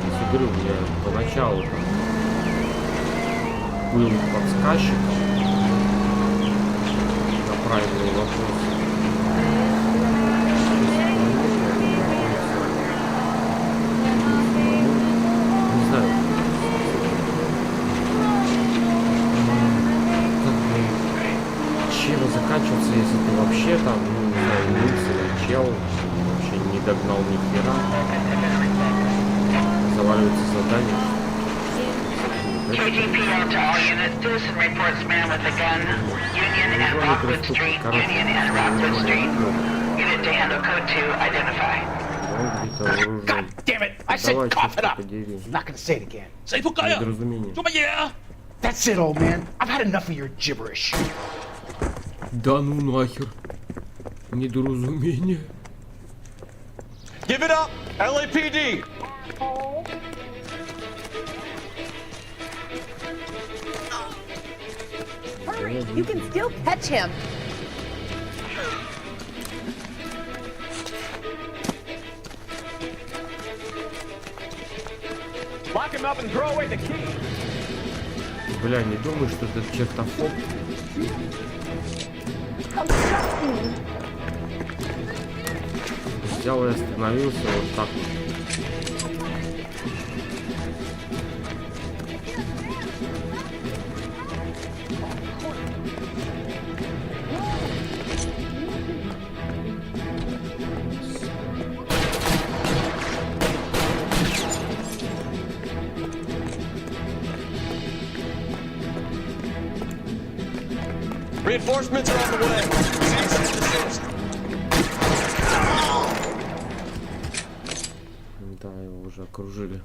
Если говорю, я поначалу там был подсказчиком на правильные вопросы. Не знаю. Чем заканчиваться, если ты вообще там, ну, не знаю, мысль, чел, вообще не догнал ни хера. Заваливается задание. KGPL to all units. Citizen reports man with a gun. Union and Rockwood Street. Union and Rockwood Street. Unit to handle code 2. Identify. God damn it! I said cough it up! I'm not gonna say it again. Say That's it, old man. I've had enough of your gibberish. Да ну нахер. Недоразумение. Give it up, LAPD! Hurry, you can still catch him. Lock him up and throw away the key. Бля, не думаю, что это чертофоб. Взял и остановился вот так вот. Reinforcements are on the way. Cease and desist. Да, его уже окружили.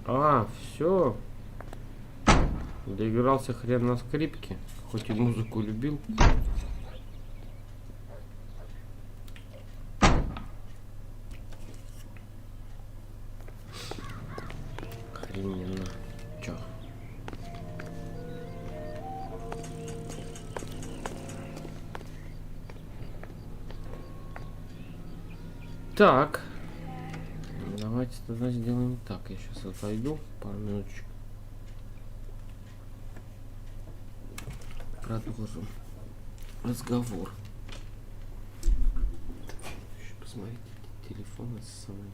А, все. Доигрался хрен на скрипке. Хоть и музыку любил. Охрененно. Чё? Так. Давайте тогда сделаем так. Я сейчас отойду. Пару минуточек. Продолжим разговор. Еще посмотрите телефоны с собой.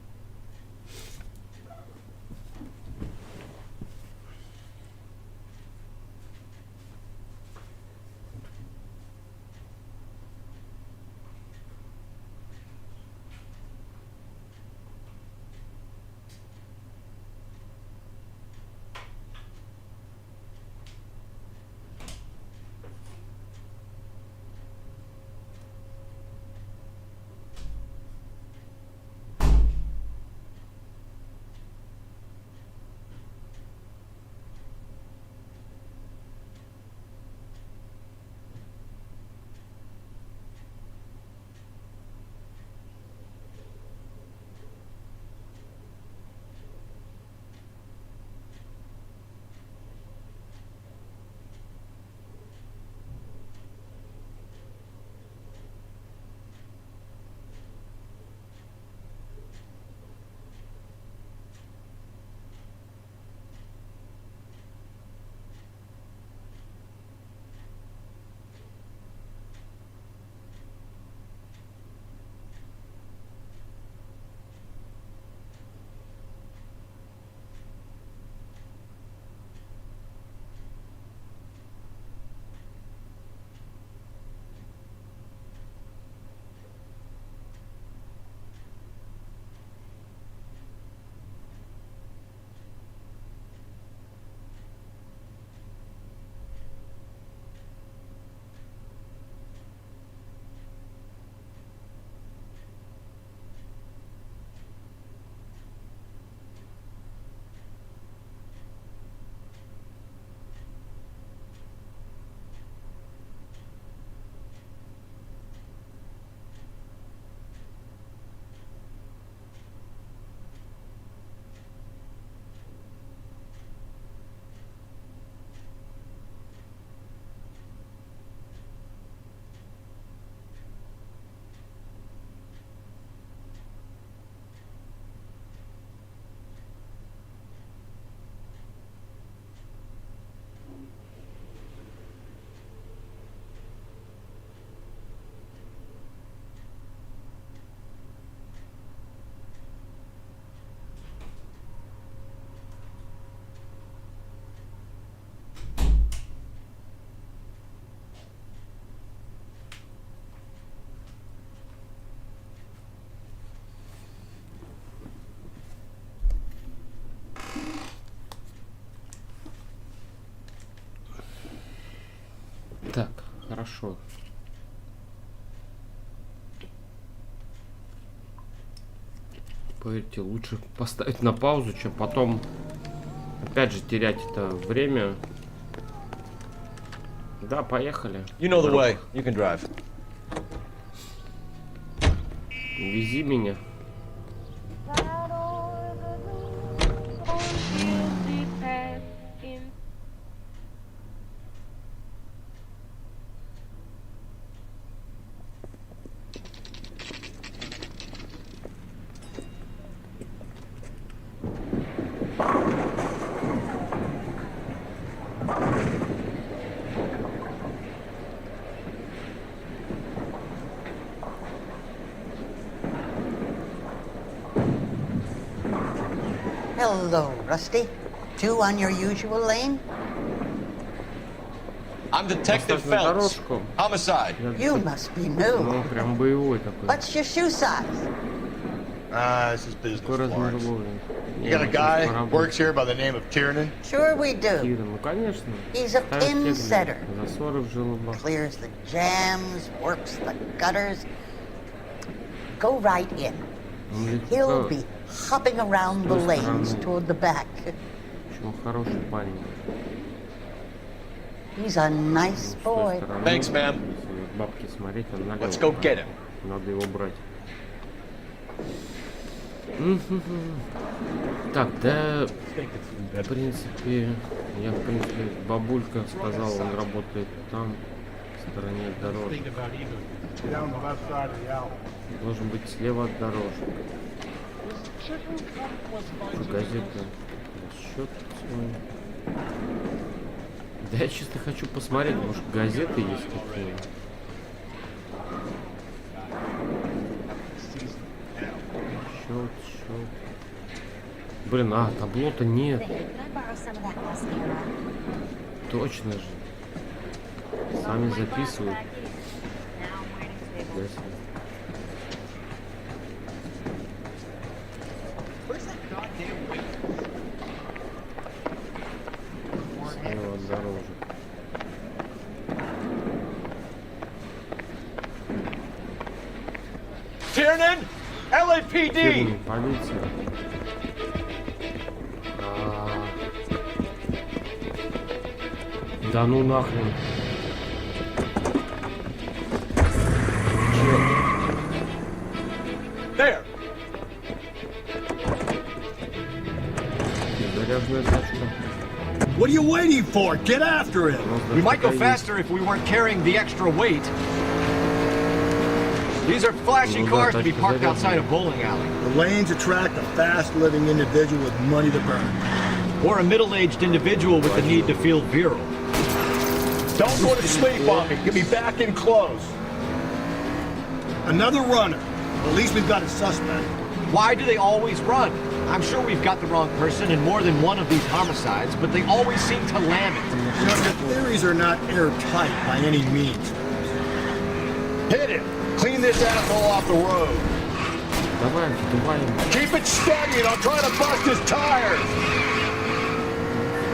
Так, хорошо. Поверьте, лучше поставить на паузу, чем потом опять же терять это время. Да, поехали. You know the way. You can drive. Вези меня. Hello, Rusty. Two on your usual lane? I'm Detective Phelps. Homicide. You must be new. Прям боевой такой. What's your shoe size? This is business, Florence. You got a guy who works here by the name of Tiernan? Sure we do. Ну, конечно. He's a pin setter. Засоры в желобах. Clears the jams, works the gutters. Go right in. He'll be hopping around the lanes toward the back. Хороший парень. He's a nice boy. Thanks, ma'am. Бабки смотреть, он налево. Let's go get him. Надо его брать. Так, да, в принципе, бабулька сказала, он работает там, в стороне дорожки. Должен быть слева от дорожки. Газета, расчет свой. Да я чисто хочу посмотреть, может газеты есть какие. Счет. Блин, табло-то нет. Точно же. Сами записывают. Слева от дорожек. Tiernan! LAPD! Полиция. Да ну нахрен. There! Заряженная тачка. What are you waiting for? Get after it! We might go faster if we weren't carrying the extra weight. These are flashy cars to be parked outside a bowling alley. The lanes attract a fast-living individual with money to burn. Or a middle-aged individual with the need to feel virile. Don't go to sleep on me. Get me back in close. Another runner. At least we've got a suspect. Why do they always run? I'm sure we've got the wrong person in more than one of these homicides, but they always seem to lam it. You know, the theories are not airtight by any means. Hit him! Clean this asshole off the road. Keep it steady and I'll try to bust his tires.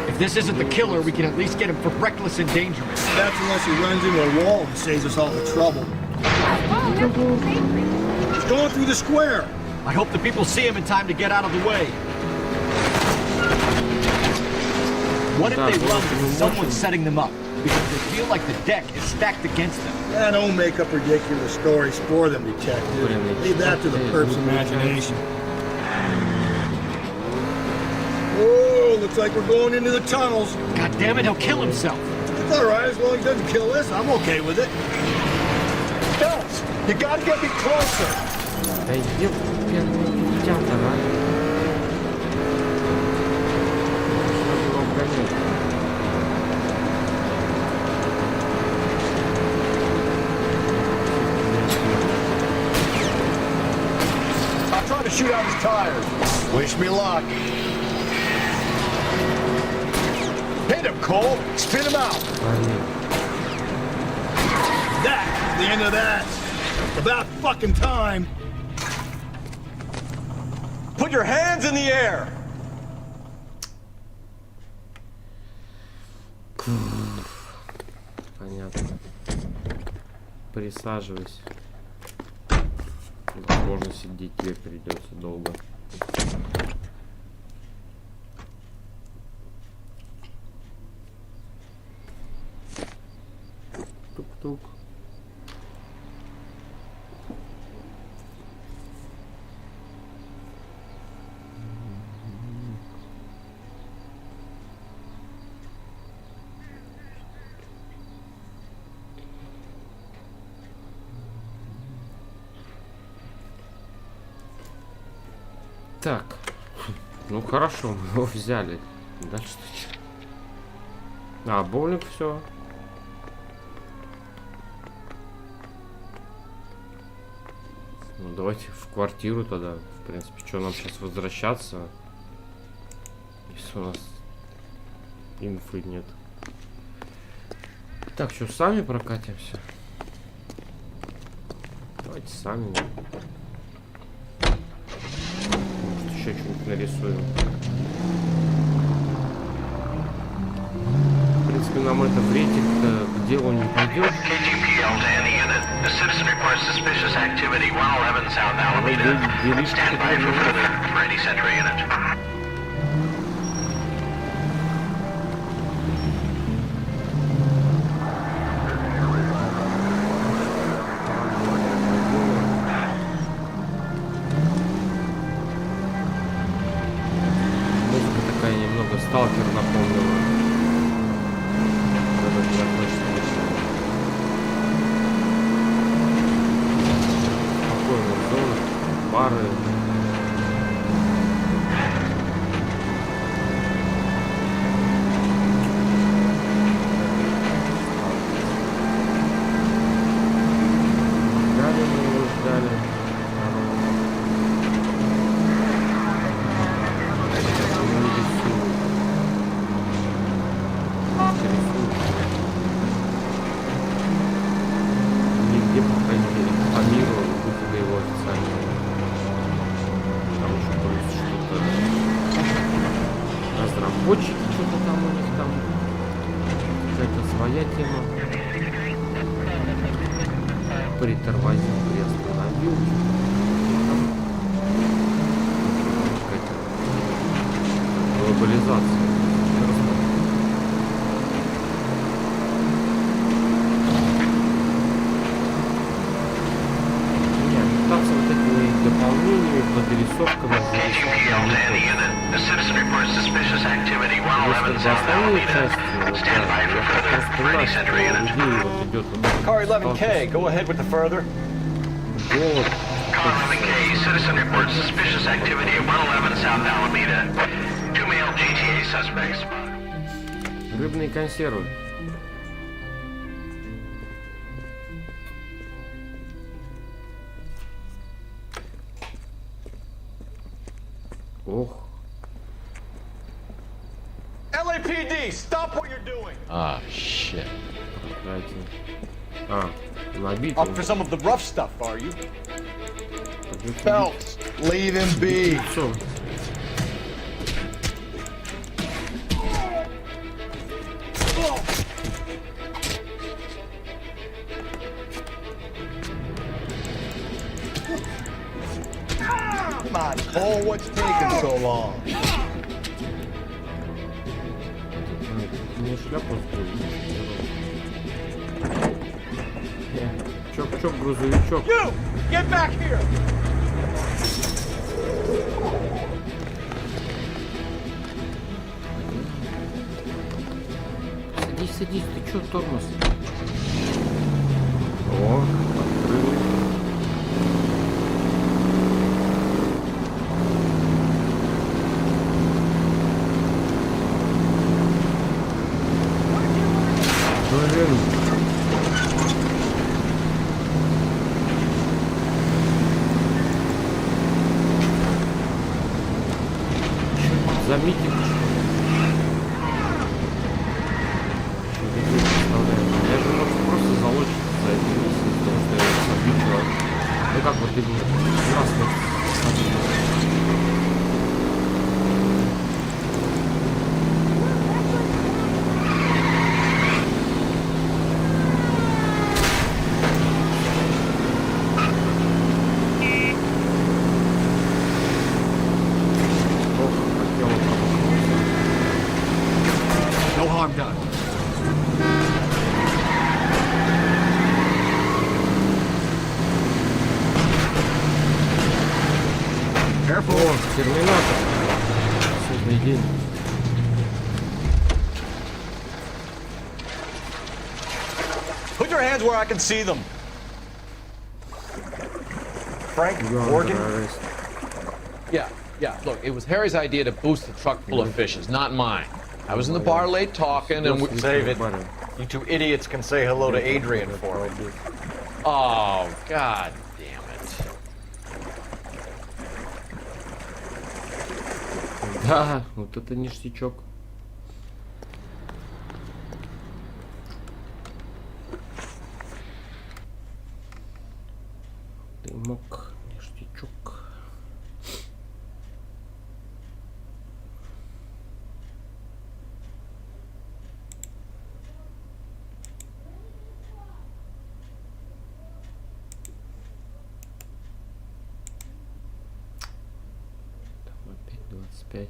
If this isn't the killer, we can at least get him for reckless endangerment. That's unless he runs into a wall and saves us all the trouble. He's going through the square. I hope the people see him in time to get out of the way. What if they run because someone's setting them up? Because they feel like the deck is stacked against them. Yeah, don't make up ridiculous stories for them, detective. Leave that to the perp's imagination. Oh, looks like we're going into the tunnels. God damn it, he'll kill himself. It's all right, as long as he doesn't kill us. I'm okay with it. Phelps, you gotta get me closer. I'll try to shoot out his tires. Wish me luck. Hit him, Cole. Spin him out. That's the end of that. About fucking time. Put your hands in the air. Понятно. Присаживайся. Возможно, сидеть тебе придется долго. Тук-тук. Так, ну хорошо, мы его взяли. Дальше что? А, боулинг, все. Ну давайте в квартиру тогда. В принципе, что нам сейчас возвращаться, если у нас инфы нет. Так, что, сами прокатимся? Давайте сами. Еще что-нибудь нарисуем. В принципе, нам это в рейтинг к делу не пойдет. Сталкер напомнила. Спокойная зона, бары. Ждали мы его, ждали. Разработчики, что-то там у них там. Какая-то своя тема. Притормозил, приостановил. Какая-то глобализация. Дополнениями, подрисовками, Car 11K, go ahead with the further. Car 11K, citizen reports suspicious activity at 111 South Alameda. 2 male GTA suspects. Рыбные консервы. Ох. LAPD, stop what you're doing. Ah, shit. А, набитый. Up for some of the rough stuff, are you? Phelps, leave him be. Come on, Cole, what's taking so long? Чоп-чоп, грузовичок. You! Get back here! Садись, садись, ты чё, тормоз? О, открыл. Блин. За митинг. Я же, может, просто залочить за эту миссию, потому что я собью человека. Ну как вот именно красный. О, терминатор. Судный день. Put your hands where I can see them. Frank, Morgan? Yeah. Look, it was Harry's idea to boost the truck full of fishes, not mine. I was in the bar late talking, and we... Save it. You two idiots can say hello to Adrian for me. Oh, God damn it. Да, вот это ништячок. Дымок, ништячок. Там опять 25.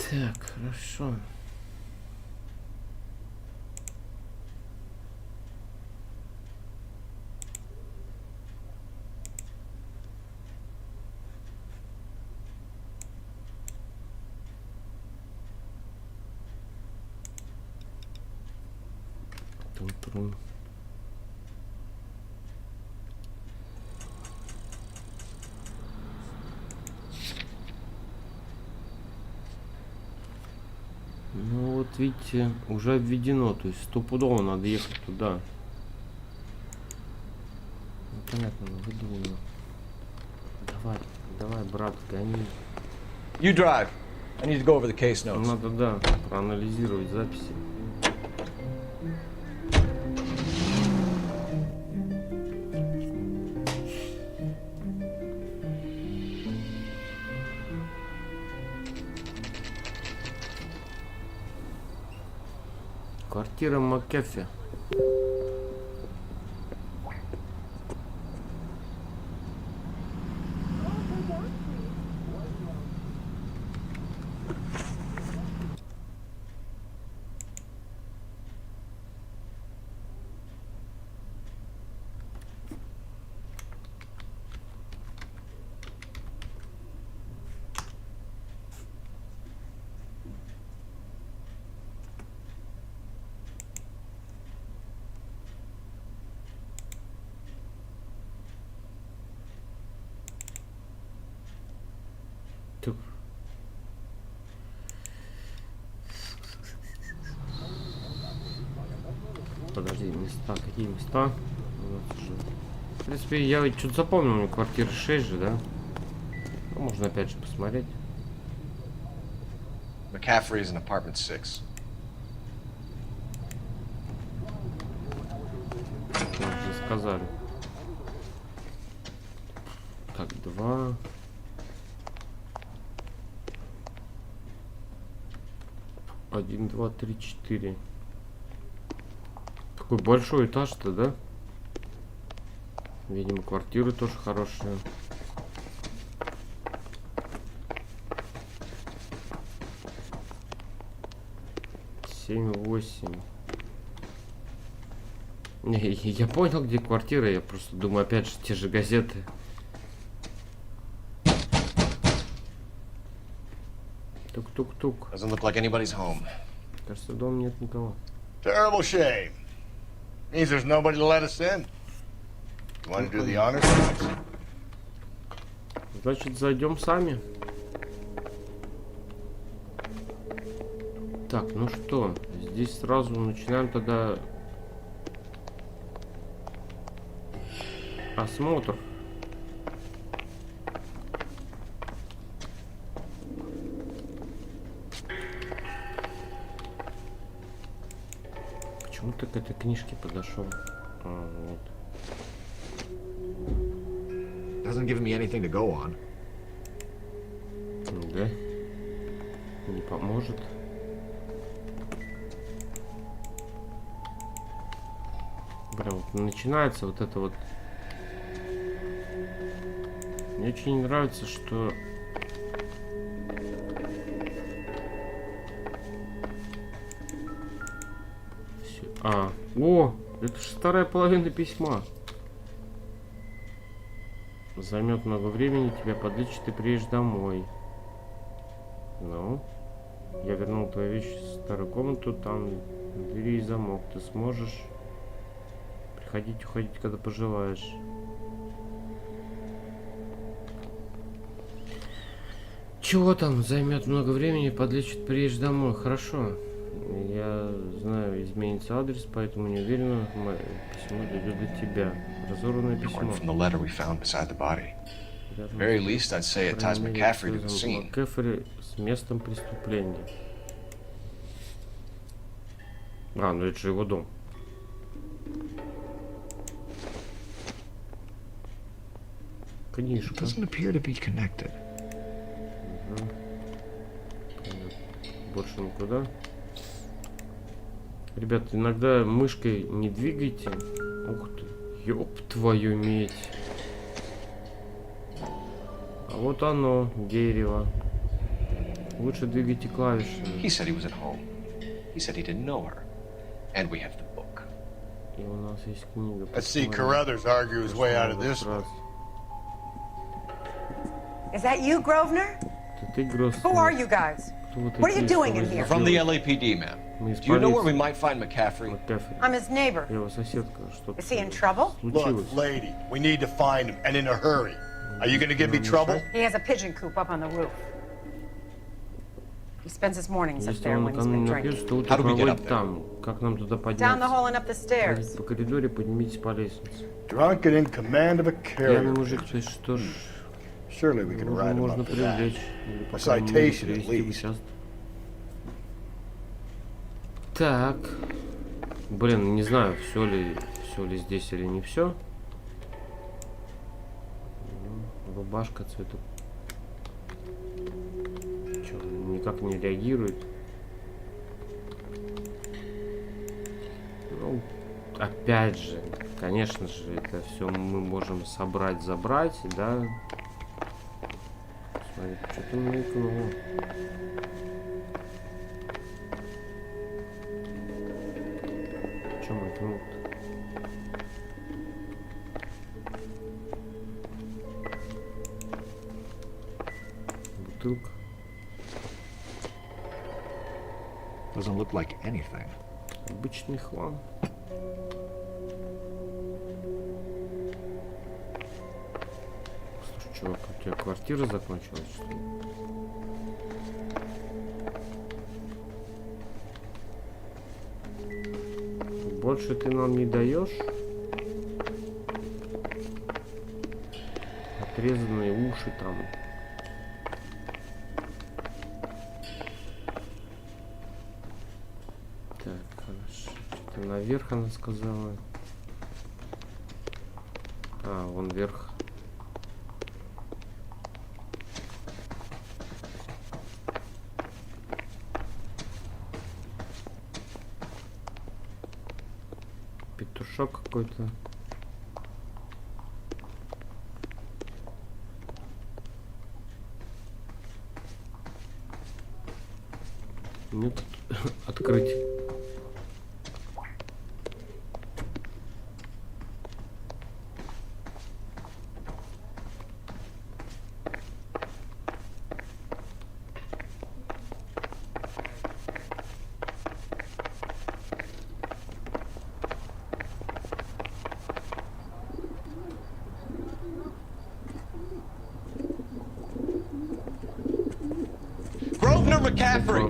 Так, хорошо. Трум-трум. Ну вот видите, уже обведено, то есть стопудово надо ехать туда. Ну, понятно, выдумано. Давай, брат, гони. You drive. I need to go over the case notes. Надо, да, проанализировать записи. Квартира Маккефи. Подожди, места, какие места? Вот уже. В принципе, я ведь что-то запомнил, у меня квартира 6 же, да? Ну, можно опять же посмотреть. McCaffrey is in apartment 6. Как уже сказали. Так, 2. Один, два, три, 4. Такой большой этаж-то, да? Видимо, квартиры тоже хорошие. 7, 8. Я понял, где квартира. Я просто думаю, опять же, те же газеты. Тук-тук-тук. Doesn't look like anybody's home. Кажется, в доме нет никого. Terrible shame. Means there's nobody to let us in. You want to do the honors? Значит, зайдем сами. Так, ну что, здесь сразу начинаем тогда осмотр. Почему ты к этой книжке подошел? Вот. Doesn't give me anything to go on. Да. Не поможет. Прям вот начинается вот это вот. Мне очень нравится, что все. О, это же вторая половина письма. Займет много времени, тебя подлечат, ты приедешь домой. Ну, я вернул твою вещь в старую комнату, там двери и замок. Ты сможешь приходить, уходить, когда пожелаешь. Чего там? Займет много времени, подлечит, приедешь домой. Хорошо. Я знаю, изменится адрес, поэтому не уверена, мое письмо дойдет до тебя. Разорванное письмо. Very least, I'd say it ties McCaffrey to the scene. McCaffrey с местом преступления. Ну это же его дом. Книжка. Doesn't appear to be connected. Больше никуда. Ребят, иногда мышкой не двигайте. Ух ты, ёб твою медь. А вот оно, дерево. Лучше двигайте клавиши. He said he was at home. He said he didn't know her. And we have the book. И у нас есть книга. Let's see Carruthers argue his way out of this one. Is that you, Grosvenor? Who are you guys? What are you doing in here? From the LAPD, ma'am. Do you know where we might find McCaffrey? I'm his neighbor. Is he in trouble? Look, lady, we need to find him, and in a hurry. Are you going to give me trouble? He has a pigeon coop up on the roof. He spends his mornings up there when he's been drinking. How do we get up there? Как нам туда Down the hall and up the stairs. По коридоре поднимитесь по лестнице. Drunk and in command of a carrier. Пьяный мужик, то есть что ж. Surely we can write him Можно up for that. привлечь. A citation at least. Так. Блин, не знаю, все ли здесь или не все. Рубашка цвета. Чё, никак не реагирует. Ну, опять же, конечно же, это все мы можем забрать, да. Смотри, что-то мелькнуло. Что мелькнуло-то? Бутылка. Doesn't look like anything. Обычный хлам. Слушай, чувак, у тебя квартира закончилась, что ли? Больше ты нам не даешь? Отрезанные уши там. Наверх она сказала. А, вон вверх. Петушок какой-то. Нет, открыть. McCaffrey!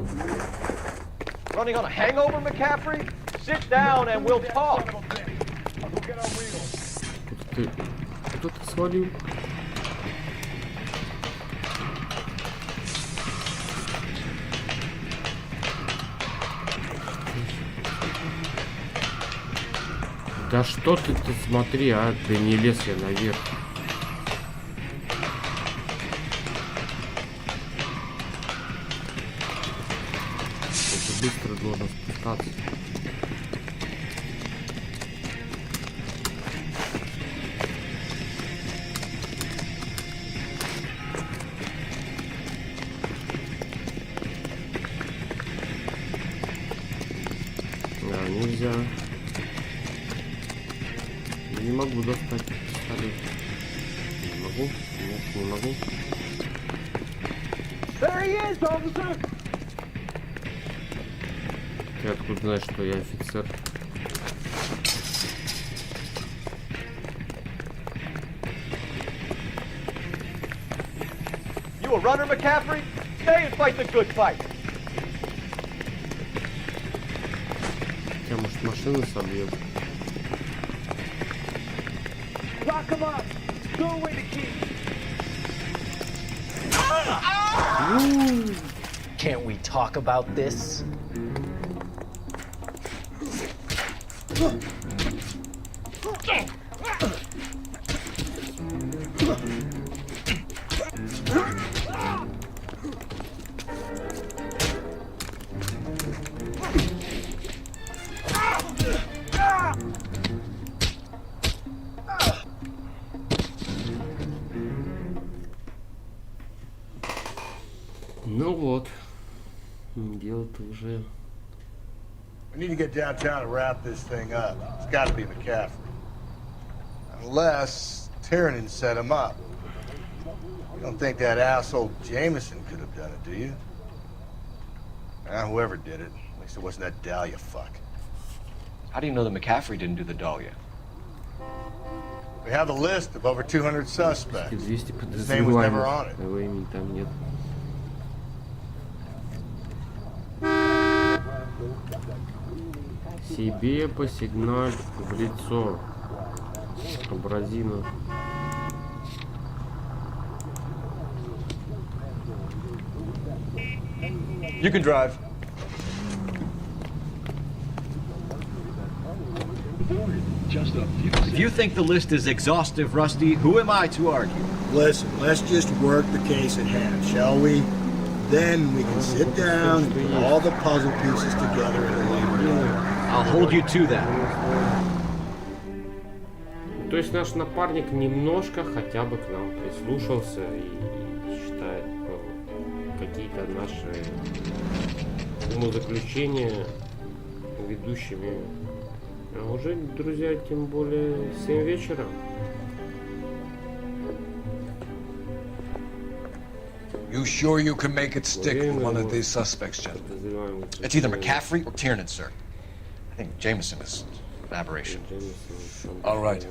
Running on a hangover, McCaffrey? Sit down and we'll talk. Кто-то свалил. Да что ты смотри, а? Да не лез я наверх. Быстро должен спускаться. Да, нельзя. Не могу достать пистолет. Не могу? Нет, не могу. There he is, officer! Ты откуда знаешь, что я офицер? You a runner, McCaffrey? Stay and fight the good fight. Я, может, машину собьет. Lock him up. Go away the key. Can't we talk about this? Ну вот, дело-то уже. We need to get downtown and wrap this thing up. It's got to be McCaffrey. Unless Tiernan set him up. You don't think that asshole Jameson could have done it, do you? Whoever did it. At least it wasn't that Dahlia fuck. How do you know that McCaffrey didn't do the Dahlia? We have a list of over 200 suspects. 200 His name was never on it. Его имени там нет. Себе посигналь в лицо. Абразина. You can drive. If you think the list is exhaustive, Rusty, who am I to argue? Listen, let's just work the case at hand, shall we? Then we can sit down and put all the puzzle pieces together at a later date. I'll hold you to that. То есть наш напарник немножко хотя бы к нам прислушался и считает какие-то наши умозаключения ведущими. А уже, друзья, тем более 7 вечера. You sure you can make it stick with one of these suspects, gentlemen? It's either McCaffrey or Tiernan, sir. I think Jameson is an aberration. All right.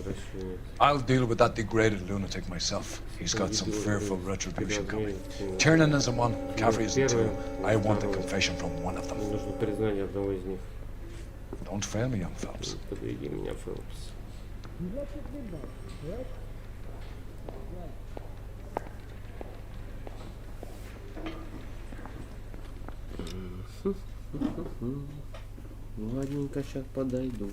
I'll deal with that degraded lunatic myself. He's got some fearful retribution coming. Tiernan is in one, McCaffrey is in two. I want a confession from one of them. Don't fail me, young Phelps. Ладненько, сейчас подойду.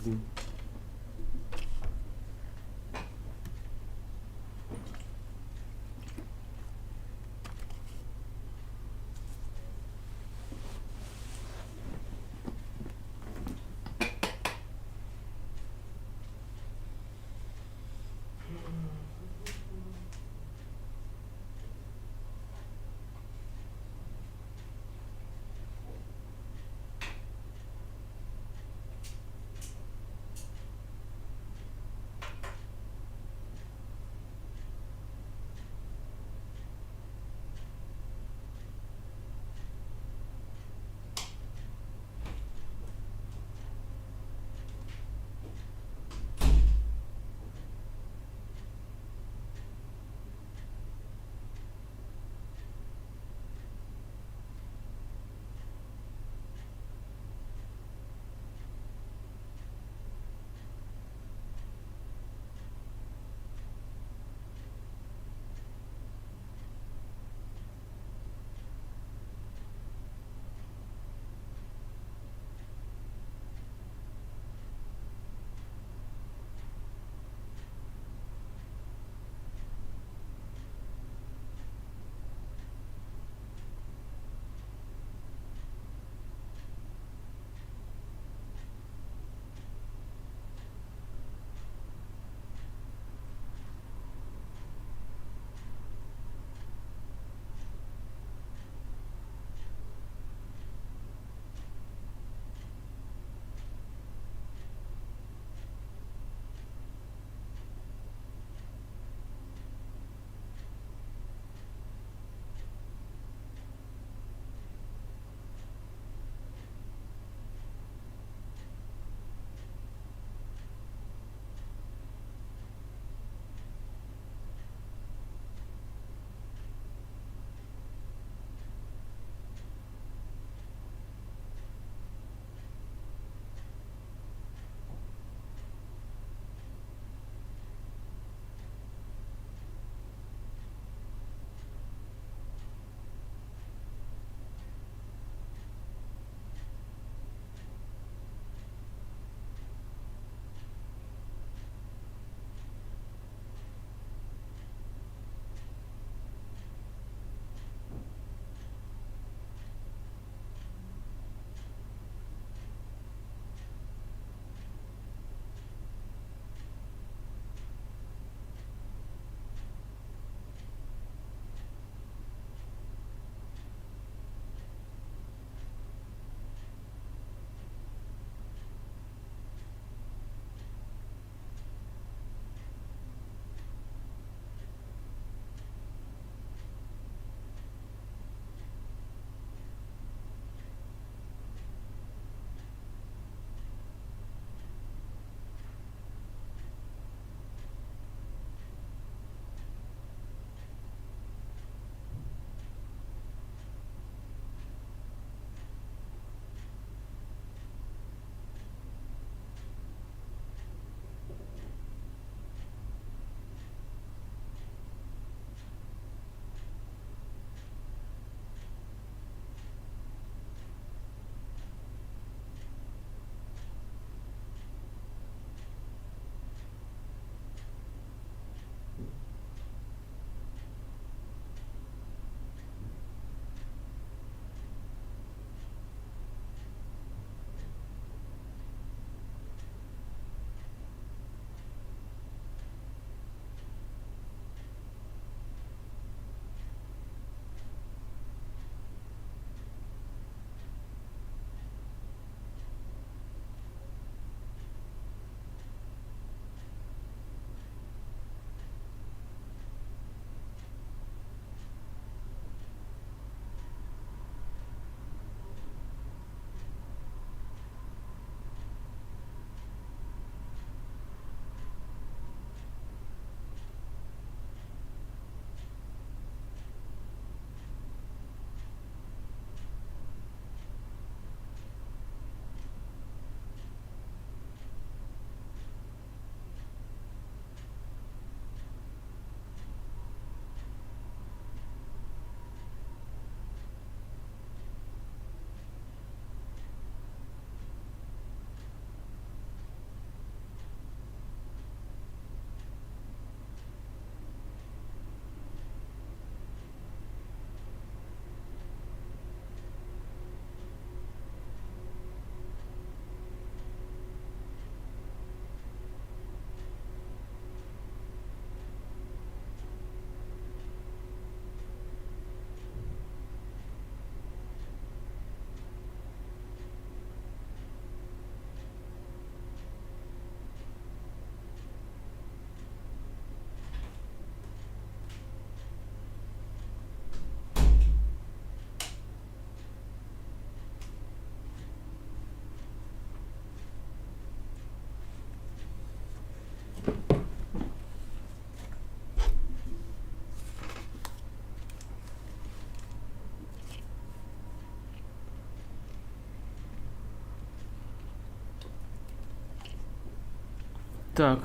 Так,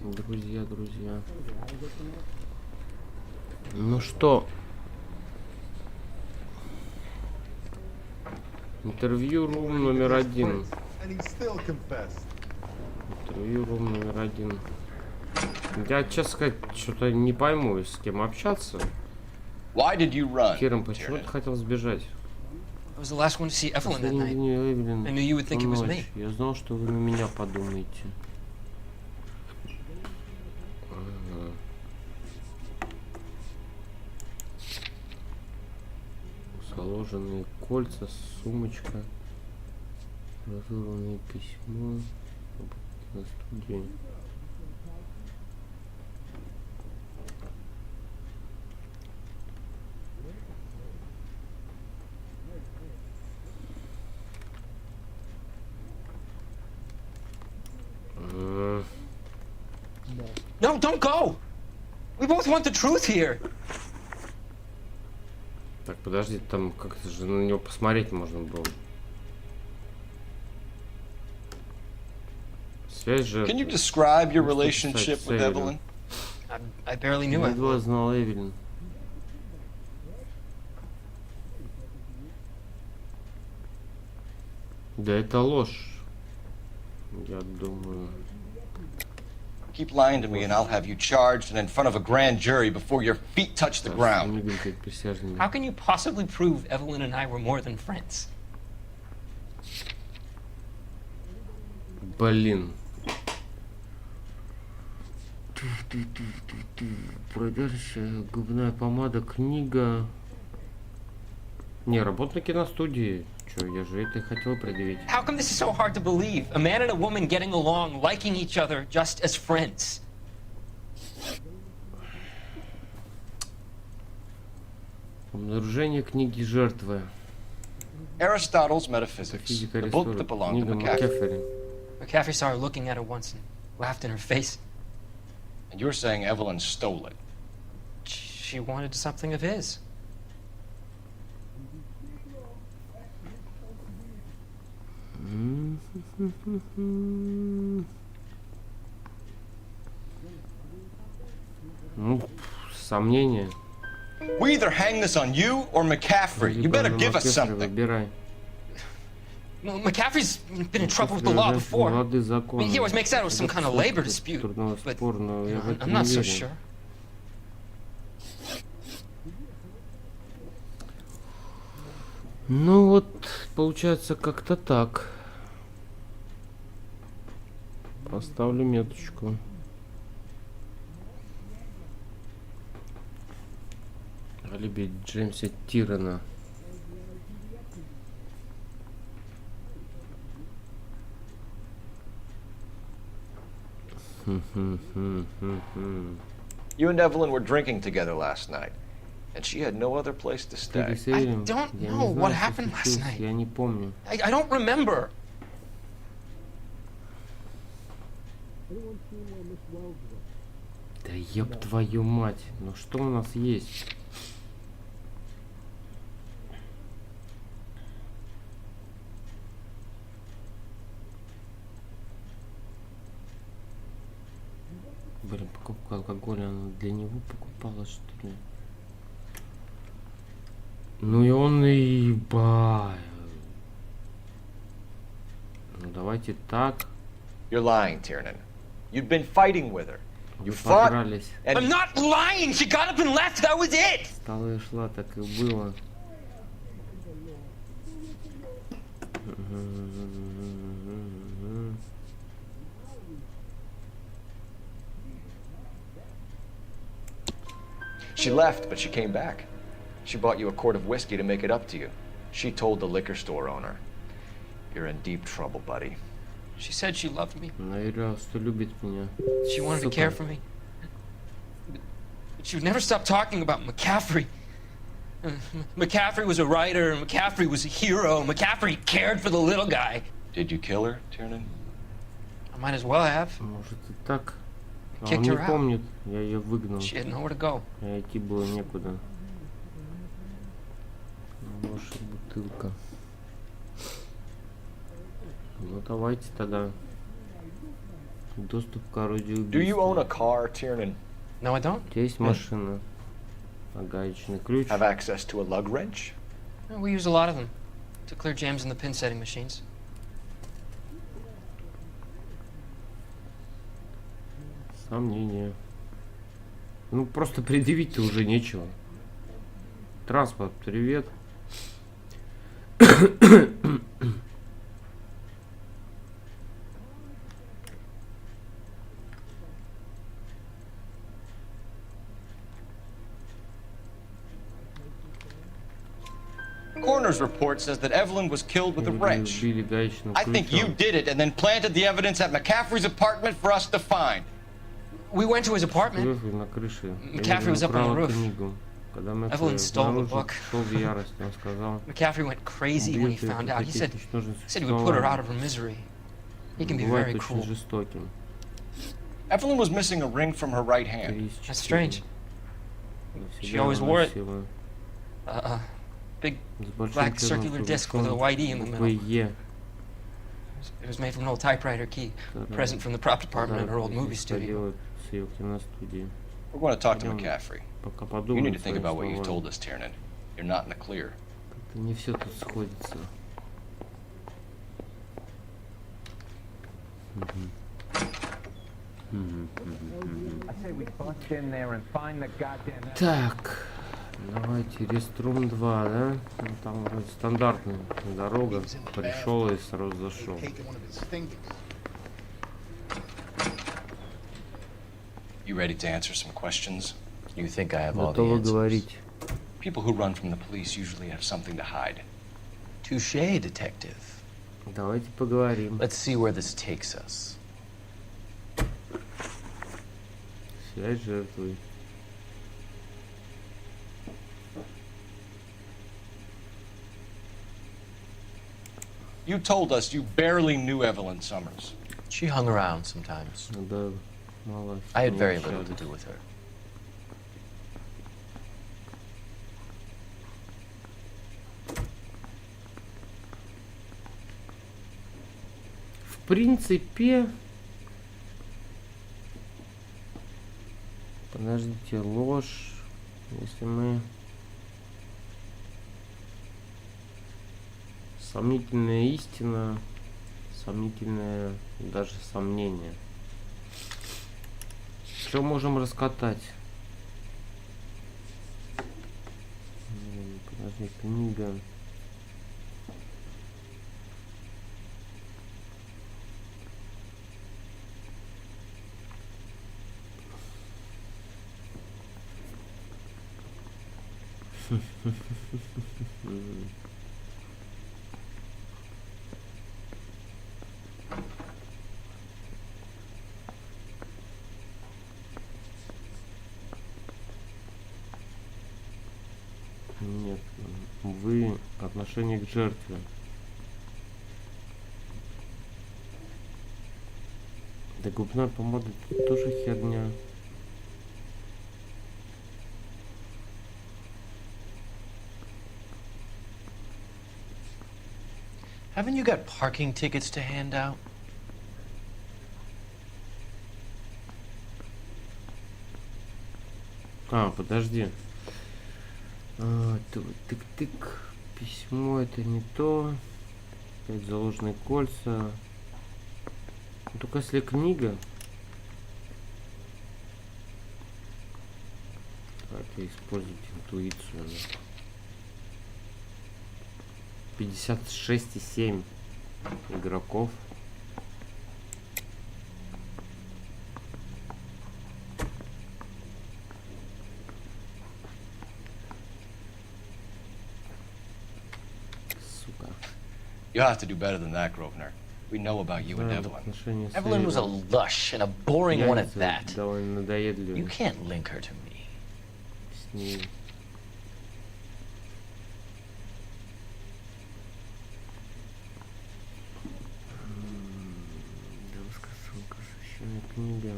друзья. Ну что? Интервью рум номер 1. Интервью рум номер 1. Я, честно сказать, что-то не пойму, с кем общаться. Киром, почему ты хотел сбежать? Я знал, что вы на меня подумаете. Заложенные кольца, сумочка, разорванное письмо на студии. No, don't go! We both want the truth here. Так, подожди, там как-то же на него посмотреть можно было. Связь же... Can you describe your relationship with Evelyn? I barely knew her. Едва знал Эвелин. Да это ложь. Я думаю... Keep lying to me and I'll have you charged and in front of a grand jury before your feet touch the ground. How can you possibly prove Evelyn and I were more than friends? Блин. Продажа, губная помада, книга. Не, работа на киностудии. Чё, я же это и хотел предъявить. How come this is so hard to believe? A man and a woman getting along, liking each other, just as friends. Обнаружение книги жертвы. Aristotle's Metaphysics, the book that belonged to McCaffrey. McCaffrey saw her looking at her once and laughed in her face. And you're saying Evelyn stole it? She wanted something of his. Ну, сомнения. We either hang this on you or McCaffrey. You better give us something. Well, McCaffrey's been in trouble with the law before. I mean, he always makes out it was some kind of labor dispute, but I'm not so sure. Ну вот, получается как-то так. Поставлю меточку. Алиби Джеймса Тирена. You and Evelyn were drinking together last night, and she had no other place to stay. I don't know what happened last night. Я не помню. I don't remember. Да ёб твою мать, ну что у нас есть? Блин, покупка алкоголя, она для него покупала, что ли? Ну и он и... Ну давайте так. You're lying, Tiernan. You'd been fighting with her. You fought, and... I'm not lying! She got up and left, that was it! Стала и шла, так и было. She left, but she came back. She bought you a quart of whiskey to make it up to you. She told the liquor store owner. You're in deep trouble, buddy. She said she loved me. Наверное, что любит меня. She wanted to care for me. But she would never stop talking about McCaffrey. McCaffrey was a writer, McCaffrey was a hero, McCaffrey cared for the little guy. Did you kill her, Tiernan? I might as well have. Может и так. А он не помнит, я ее выгнал. She had nowhere to go. А идти было некуда. Ваша бутылка. Ну давайте тогда. Доступ к орудию Do you own a убийства. car, Tiernan? No, I don't. У тебя есть машина. А гаечный ключ. Have access to a lug wrench? We use a lot of them to clear jams in the pin setting machines. Сомнения. Ну, просто предъявить-то уже нечего. Транспорт, привет. Coroner's report says that Evelyn was killed with a wrench. I think you did it and then planted the evidence at McCaffrey's apartment for us to find. We went to his apartment. McCaffrey was up on the roof. Evelyn stole the book. McCaffrey went crazy when he found out. He said he would put her out of her misery. He can be very cruel. Evelyn was missing a ring from her right hand. That's strange. She always wore it. Big black circular disc with a white E in the middle. It was made from an old typewriter key, a present from the prop department at her old movie studio. We're going to talk to McCaffrey. You need to think about what you've told us, Tiernan. You're not in the clear. Не все тут сходится. Так, давайте реструм 2, да? Ну, там вроде стандартная дорога. Пришел и сразу зашел. You ready to answer some questions? You think I have all the Готовы answers? говорить. People who run from the police usually have something to hide. Touché, detective. Давайте поговорим. Let's see where this takes us. Связь с жертвой. You told us you barely knew Evelyn Summers. She hung around sometimes. Да, мало. I had very little to do with her. В принципе... Подождите, ложь. Если мы... Сомнительная истина, сомнительное даже сомнение. Что можем раскатать? Подожди, книга. Нет, вы отношение к жертве. Да губная помада тоже херня. Haven't you got parking tickets to hand out? А, подожди. Тык-тык. Письмо это не то. Опять заложенные кольца. Только если книга. Давайте использовать интуицию. 56,7 игроков. You have to do better than that, Grosvenor. We know about you and Evelyn. Evelyn was a lush and a boring one at that. Довольно надоедливый. You can't link her to me. С ней. Девушка-сумка, священная книга.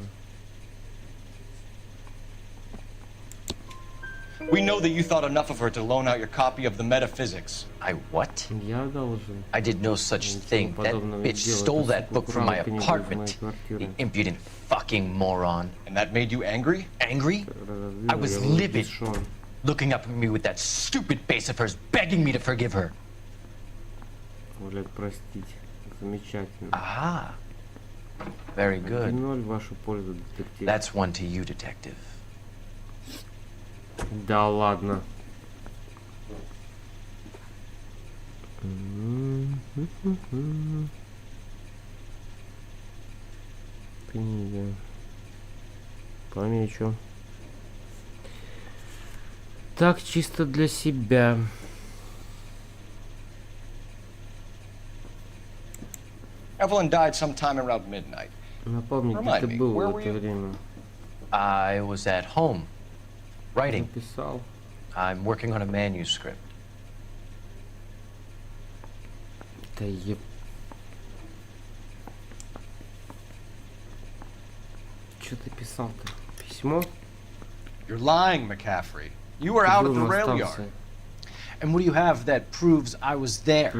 We know that you thought enough of her to loan out your copy of the Metaphysics. I what? Я должен. I did no such thing. That bitch stole that book from my apartment. The impudent fucking moron. And that made you angry? Angry? I was livid. Looking up at me with that stupid face of hers, begging me to forgive her. Блядь, простить. Замечательно. Aha. Very good. 1-0 в вашу пользу, детектив. That's one to you, detective. Да ладно. Книга. Помечу. Так, чисто для себя. Evelyn died sometime around midnight. Напомни, где ты был в это время? I was at home, writing. Написал. I'm working on a manuscript. Да еб... Чё ты писал-то? Письмо? You're lying, McCaffrey. You were out at the rail yard. And what do you have that proves I was there?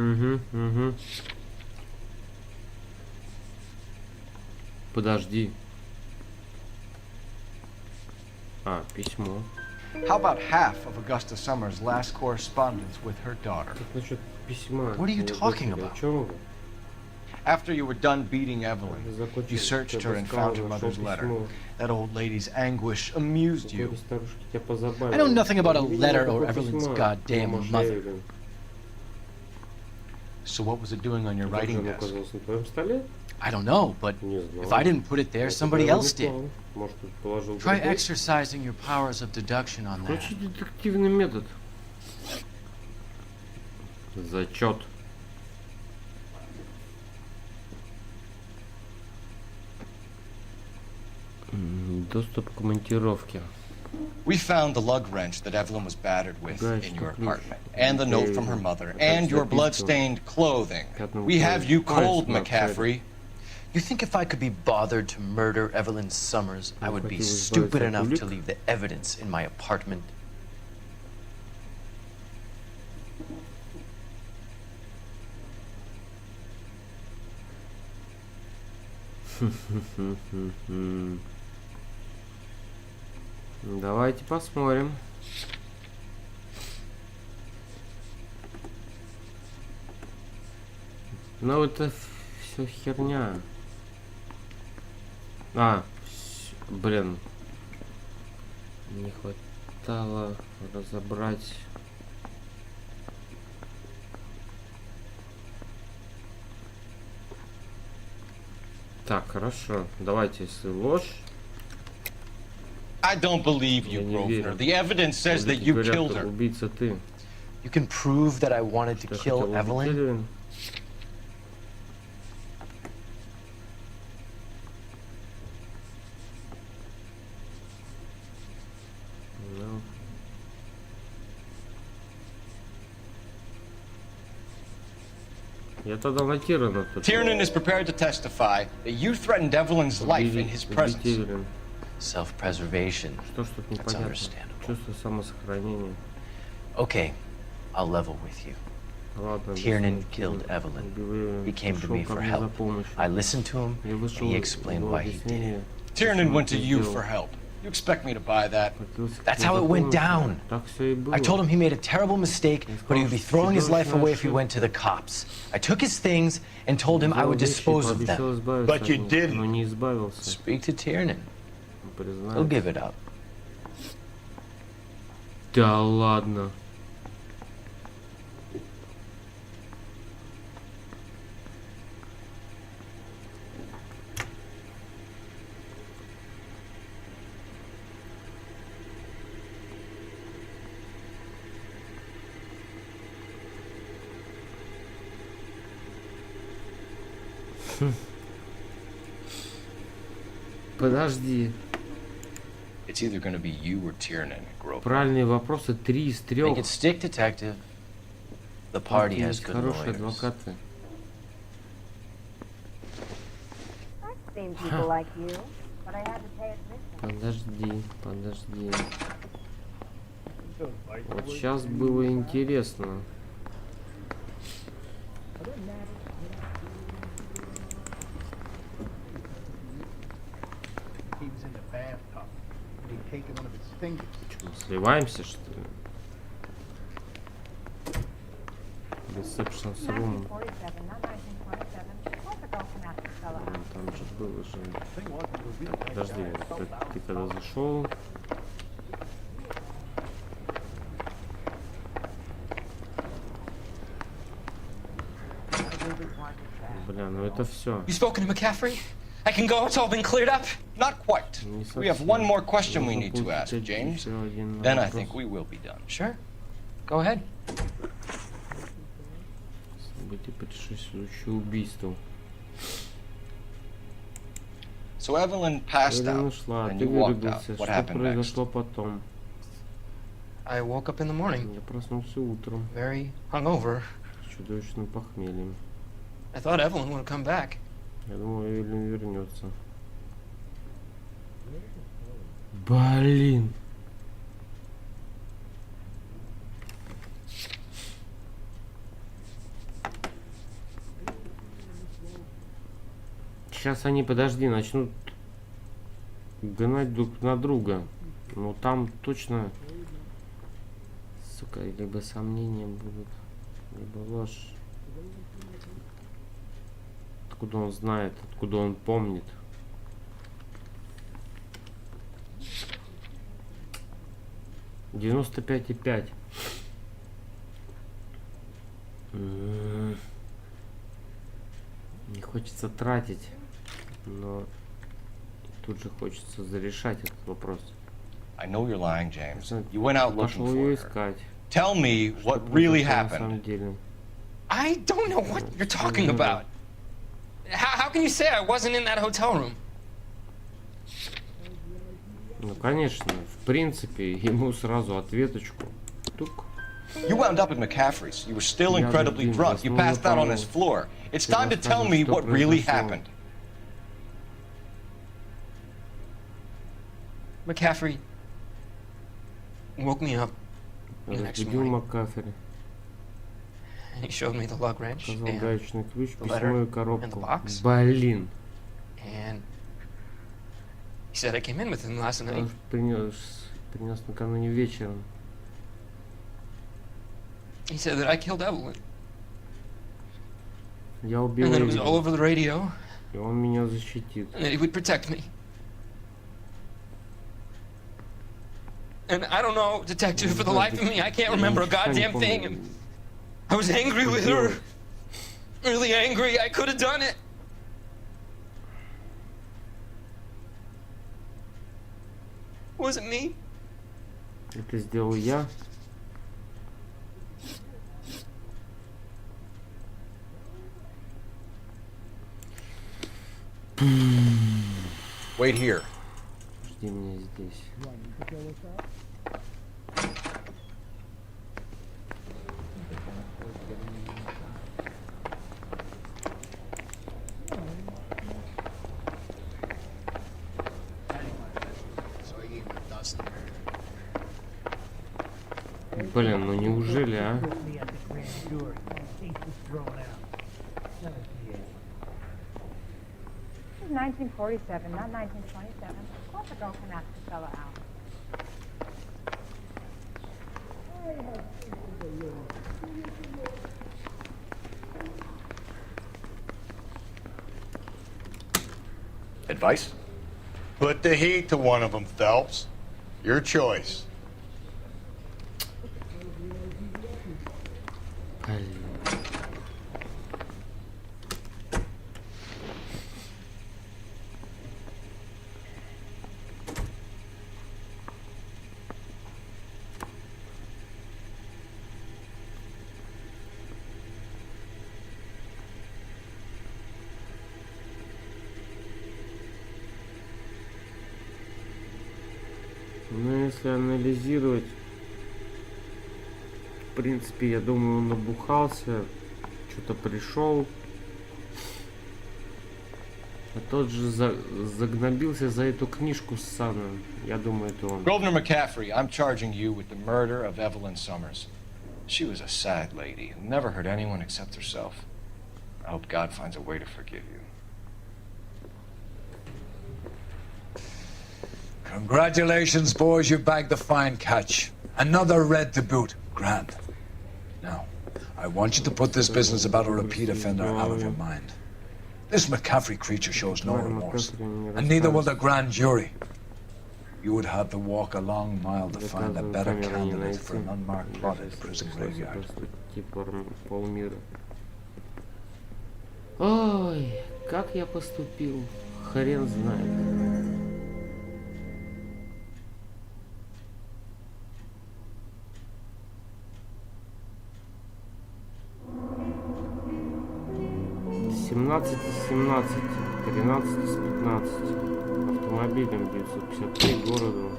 Подожди. А, письмо. How about half of Augusta Summers' last correspondence with her daughter? Как насчет письма? What are you talking about? After you were done beating Evelyn, you searched her and found her mother's letter. That old lady's anguish amused you. I know nothing about a letter or Evelyn's goddamn mother. So what was it doing on your writing desk? I don't know, but if I didn't put it there, somebody else did. Try exercising your powers of deduction on that. Включи детективный метод. Зачет. Доступ к монтировке. We found the lug wrench that Evelyn was battered with in your apartment, and the note from her mother, and your blood-stained clothing. We have you cold, McCaffrey. You think if I could be bothered to murder Evelyn Summers, I would be stupid enough to leave the evidence in my apartment? Давайте посмотрим. Ну это все херня. Блин. Не хватало разобрать. Так, хорошо. Давайте, если ложь. I don't believe you, Grosvenor. The evidence says that you killed her. Убийца ты. You can prove that I wanted to kill Evelyn? No. Я тогда нотировано. Tiernan is prepared to testify that you threatened Evelyn's life in his presence. Self-preservation. Что ж тут непонятно? Чувство самосохранения. Okay, I'll level with you. Tiernan killed Evelyn. He came to me for help. I listened to him, and he explained why he did it. Tiernan went to you for help. You expect me to buy that? That's how it went down. I told him he made a terrible mistake, but he would be throwing his life away if he went to the cops. I took his things and told him I would dispose of them. But you didn't. Speak to Tiernan. He'll give it up. Да ладно. Подожди. It's either going to be you or Tiernan, Grosvenor. Правильные вопросы 3 из 3. Make it stick, detective. The party has good хорошие lawyers. адвокаты. I've seen people like you, but I had to pay admission. Подожди. Вот сейчас было интересно. Что, сливаемся, что ли? Reception room. Там же было же. Подожди, ты когда зашел? Бля, ну это все. You spoken to McCaffrey? I can go. It's all been cleared up. Not quite. We have one more question we need to ask, James. Then I think we will be done. Sure. Go ahead. События, предшествующие убийству. So Evelyn passed out, and you walked out. What happened next? Что произошло потом? I woke up in the morning. Я проснулся утром. Very hungover. С чудовищным похмельем. I thought Evelyn would come back. Я думал, Эвелин вернется. Блин. Сейчас они, подожди, начнут гнать друг на друга. Ну там точно, сука, либо сомнения будут, либо ложь. Откуда он знает, откуда он помнит. — 95,5. Не хочется тратить, но тут же хочется зарешать этот вопрос. I know you're lying, James. You went out looking for ее her. искать. Tell me what really happened. I don't know what you're talking about. How can you say I wasn't in that hotel room? Ну, конечно, в принципе, ему сразу ответочку. Тук. You wound up at McCaffrey's. You were still incredibly drunk. You passed out on his floor. It's time to tell me what really happened. McCaffrey woke me up the next morning. And he showed me the lug wrench and the letter and the box. Блин. And he said I came in with him last night. Принес накануне вечером. He said that I killed Evelyn. Я убил And then it was all over the radio. И он меня защитит. And that he would protect me. And I don't know, detective, for the life of me, I can't remember a goddamn thing. And I was angry with her. Really angry. I could have done it. Was it me? Это сделал я. Wait here. Жди меня здесь. Блин, ну неужели, а? This is 1947, not 1927. Of course a girl can ask the fella out. Advice? Put the heat to one of them, Phelps. Your choice. Ну, если анализировать, в принципе, я думаю, он набухался, что-то пришел. А тот же загнобился за эту книжку ссаную. Я думаю, это он. Governor McCaffrey, I'm charging you with the murder of Evelyn Summers. She was a sad lady who never hurt anyone except herself. I hope God finds a way to forgive you. Congratulations, boys, you bagged the fine catch. Another red to boot. Grand. Now, I want you to put this business about a repeat offender out of your mind. This McCaffrey creature shows no remorse, and neither will the grand jury. You would have to walk a long mile to find a better candidate for an unmarked plot in the prison graveyard. Ой, как я поступил, хрен знает. С 17 из 17, 13 из 15, автомобилем 953, городу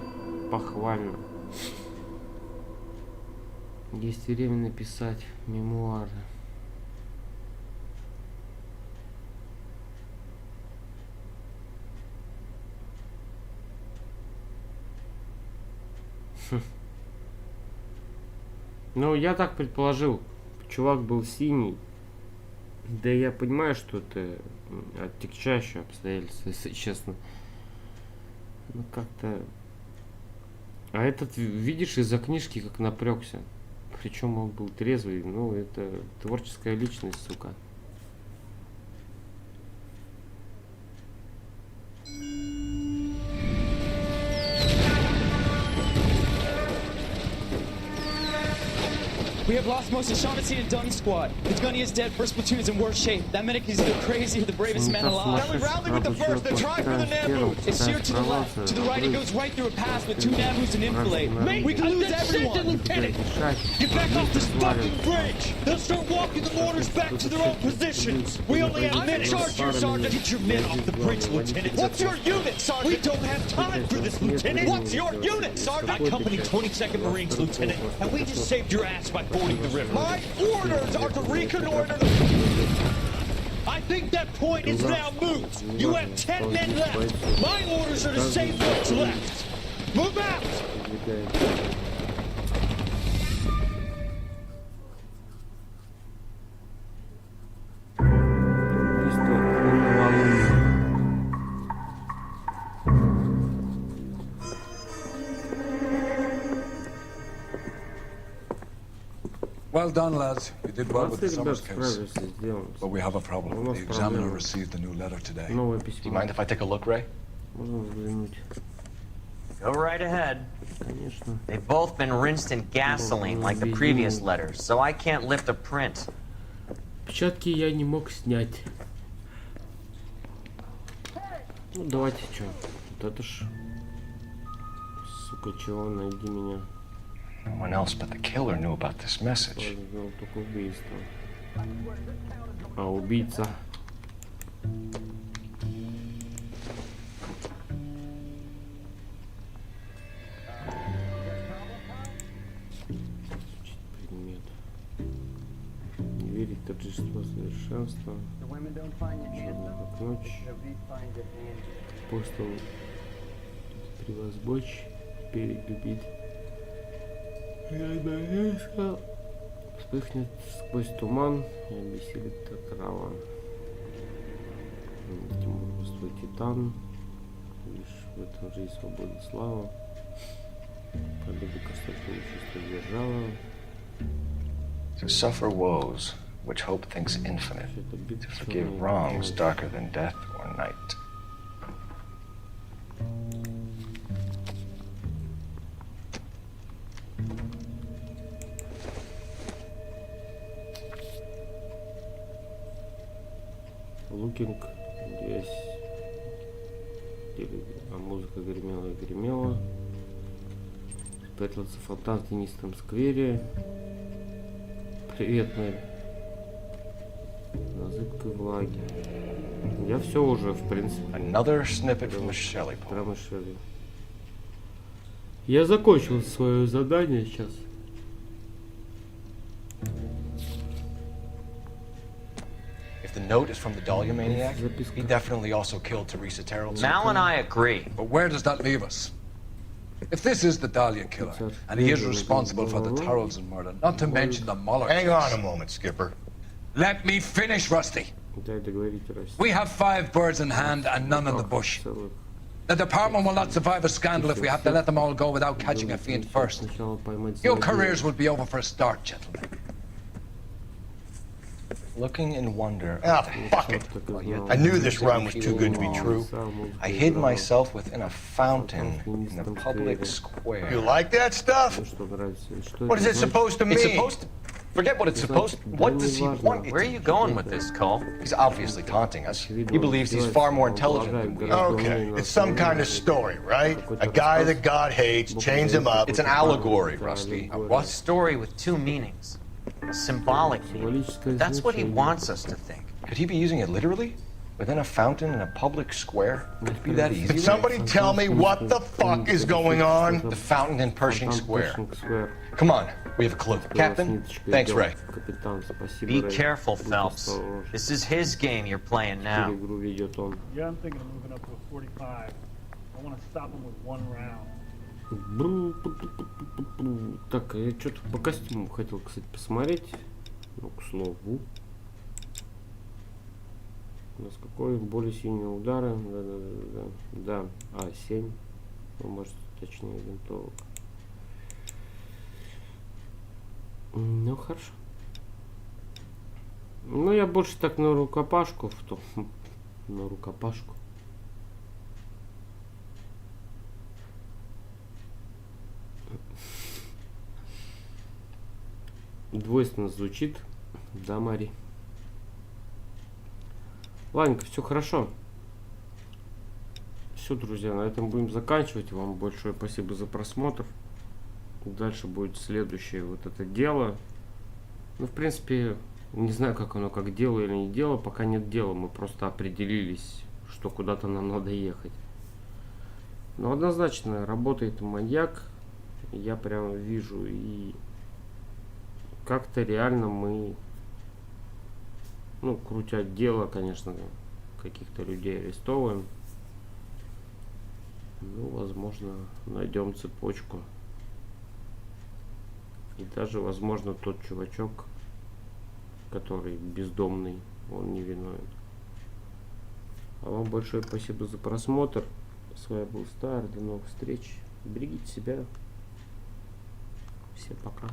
похвально. Есть время написать мемуары. Ну, я так предположил, чувак был синий. Да я понимаю, что это оттягчающее обстоятельство, если честно. Ну, как-то... А этот, видишь, из-за книжки как напрягся. Причем он был трезвый. Ну, это творческая личность, сука. We have lost most of Shaughnessy and Dunn's squad. The gunny is dead. First platoon is in worse shape. That medic is either crazy or the bravest man alive. Then we rally with the first and try for the Navus. It's here to the left. To the right, it goes right through a pass with 2 Navus and infilade. Mate, we can lose everyone. Lieutenant, get back off this fucking bridge. They'll start walking the mortars back to their own positions. We only have minutes. Charge your sergeant. Get your men off the bridge, Lieutenant. What's your unit, Sergeant? We don't have time for this, Lieutenant. What's your unit, Sergeant? That company 22nd Marines, Lieutenant. And we just saved your ass by fording the river. My orders are to reconnoiter the... I think that point is now moot. You have 10 men left. My orders are to save what's left. Move out! Well done, lads. You did well with the Summers case. But we have a problem. The examiner received a new letter today. Do you mind if I take a look, Ray? Go right ahead. They've both been rinsed in gasoline like the previous letters, so I can't lift a print. Печатки я не мог снять. Ну давайте что? Вот это ж... Сука, чего? Найди меня. No one else but the killer knew about this message. Только убийство. А убийца. Предмет. Не верить в торжество совершенства. Черный как ночь. Апостол превозмочь, перелюбить. Вспыхнет сквозь туман и обессилит отрава. Свой титан. Лишь в этом же и свобода и слава. Победа красоту и чувство держава. To suffer woes, which hope thinks infinite. To forgive wrongs darker than death or night. Лукинг, здесь, а музыка гремела и гремела. Спрятался фонтан в тенистом сквере. Привет, Мэль. На зыбкой влаге. Я все уже, в принципе. Another snippet from the Shelley poem. Я закончил свое задание сейчас. If the note is from the Dahlia maniac, he definitely also killed Teresa Terrell. Mal and I agree. But where does that leave us? If this is the Dahlia killer, and he is responsible for the Tarrelson murder, not to mention the Muller Hang on a moment, Skipper. Let me finish, Rusty. We have 5 birds in hand and none in the bush. The department will not survive a scandal if we have to let them all go without catching a fiend first. Your careers will be over for a start, gentlemen. Looking in wonder. Ah, fuck it. I knew this run was too good to be true. I hid myself within a fountain in the public square. You like that stuff? What is it supposed to mean? It's supposed to... Forget what it's supposed to... What does he want? Where are you going with this, Cole? He's obviously taunting us. He believes he's far more intelligent than we are. Okay, it's some kind of story, right? A guy that God hates, chains him up. It's an allegory, Rusty. A what? Story with 2 meanings. A symbolic meaning. That's what he wants us to think. Could he be using it literally? Within a fountain in a public square? Could it be that easy? Can somebody tell me what the fuck is going on? The fountain in Pershing Square. Come on, we have a clue. Captain, thanks, Ray. Be careful, Phelps. This is his game you're playing now. Yeah, I'm thinking of moving up to a 45. I want to stop him with 1 round. Так, я что-то по костюму хотел, кстати, посмотреть. Ну, к слову. У нас какой? Более сильные удары. Да. А, 7. Ну, может, точнее, винтовок. Ну, хорошо. Ну, я больше так на рукопашку. На рукопашку. Двойственно звучит. Да, Мари. Ладненько, все хорошо. Все, друзья, на этом будем заканчивать. Вам большое спасибо за просмотр. Дальше будет следующее вот это дело. Ну, в принципе, не знаю, как оно, как дело или не дело. Пока нет дела, мы просто определились, что куда-то нам надо ехать. Но однозначно работает маньяк. Я прям вижу, и как-то реально мы, ну, крутя дело, конечно, каких-то людей арестовываем. Ну, возможно, найдем цепочку. И даже, возможно, тот чувачок, который бездомный, он не виновен. А вам большое спасибо за просмотр. С вами был Staer. До новых встреч. Берегите себя. Всем пока.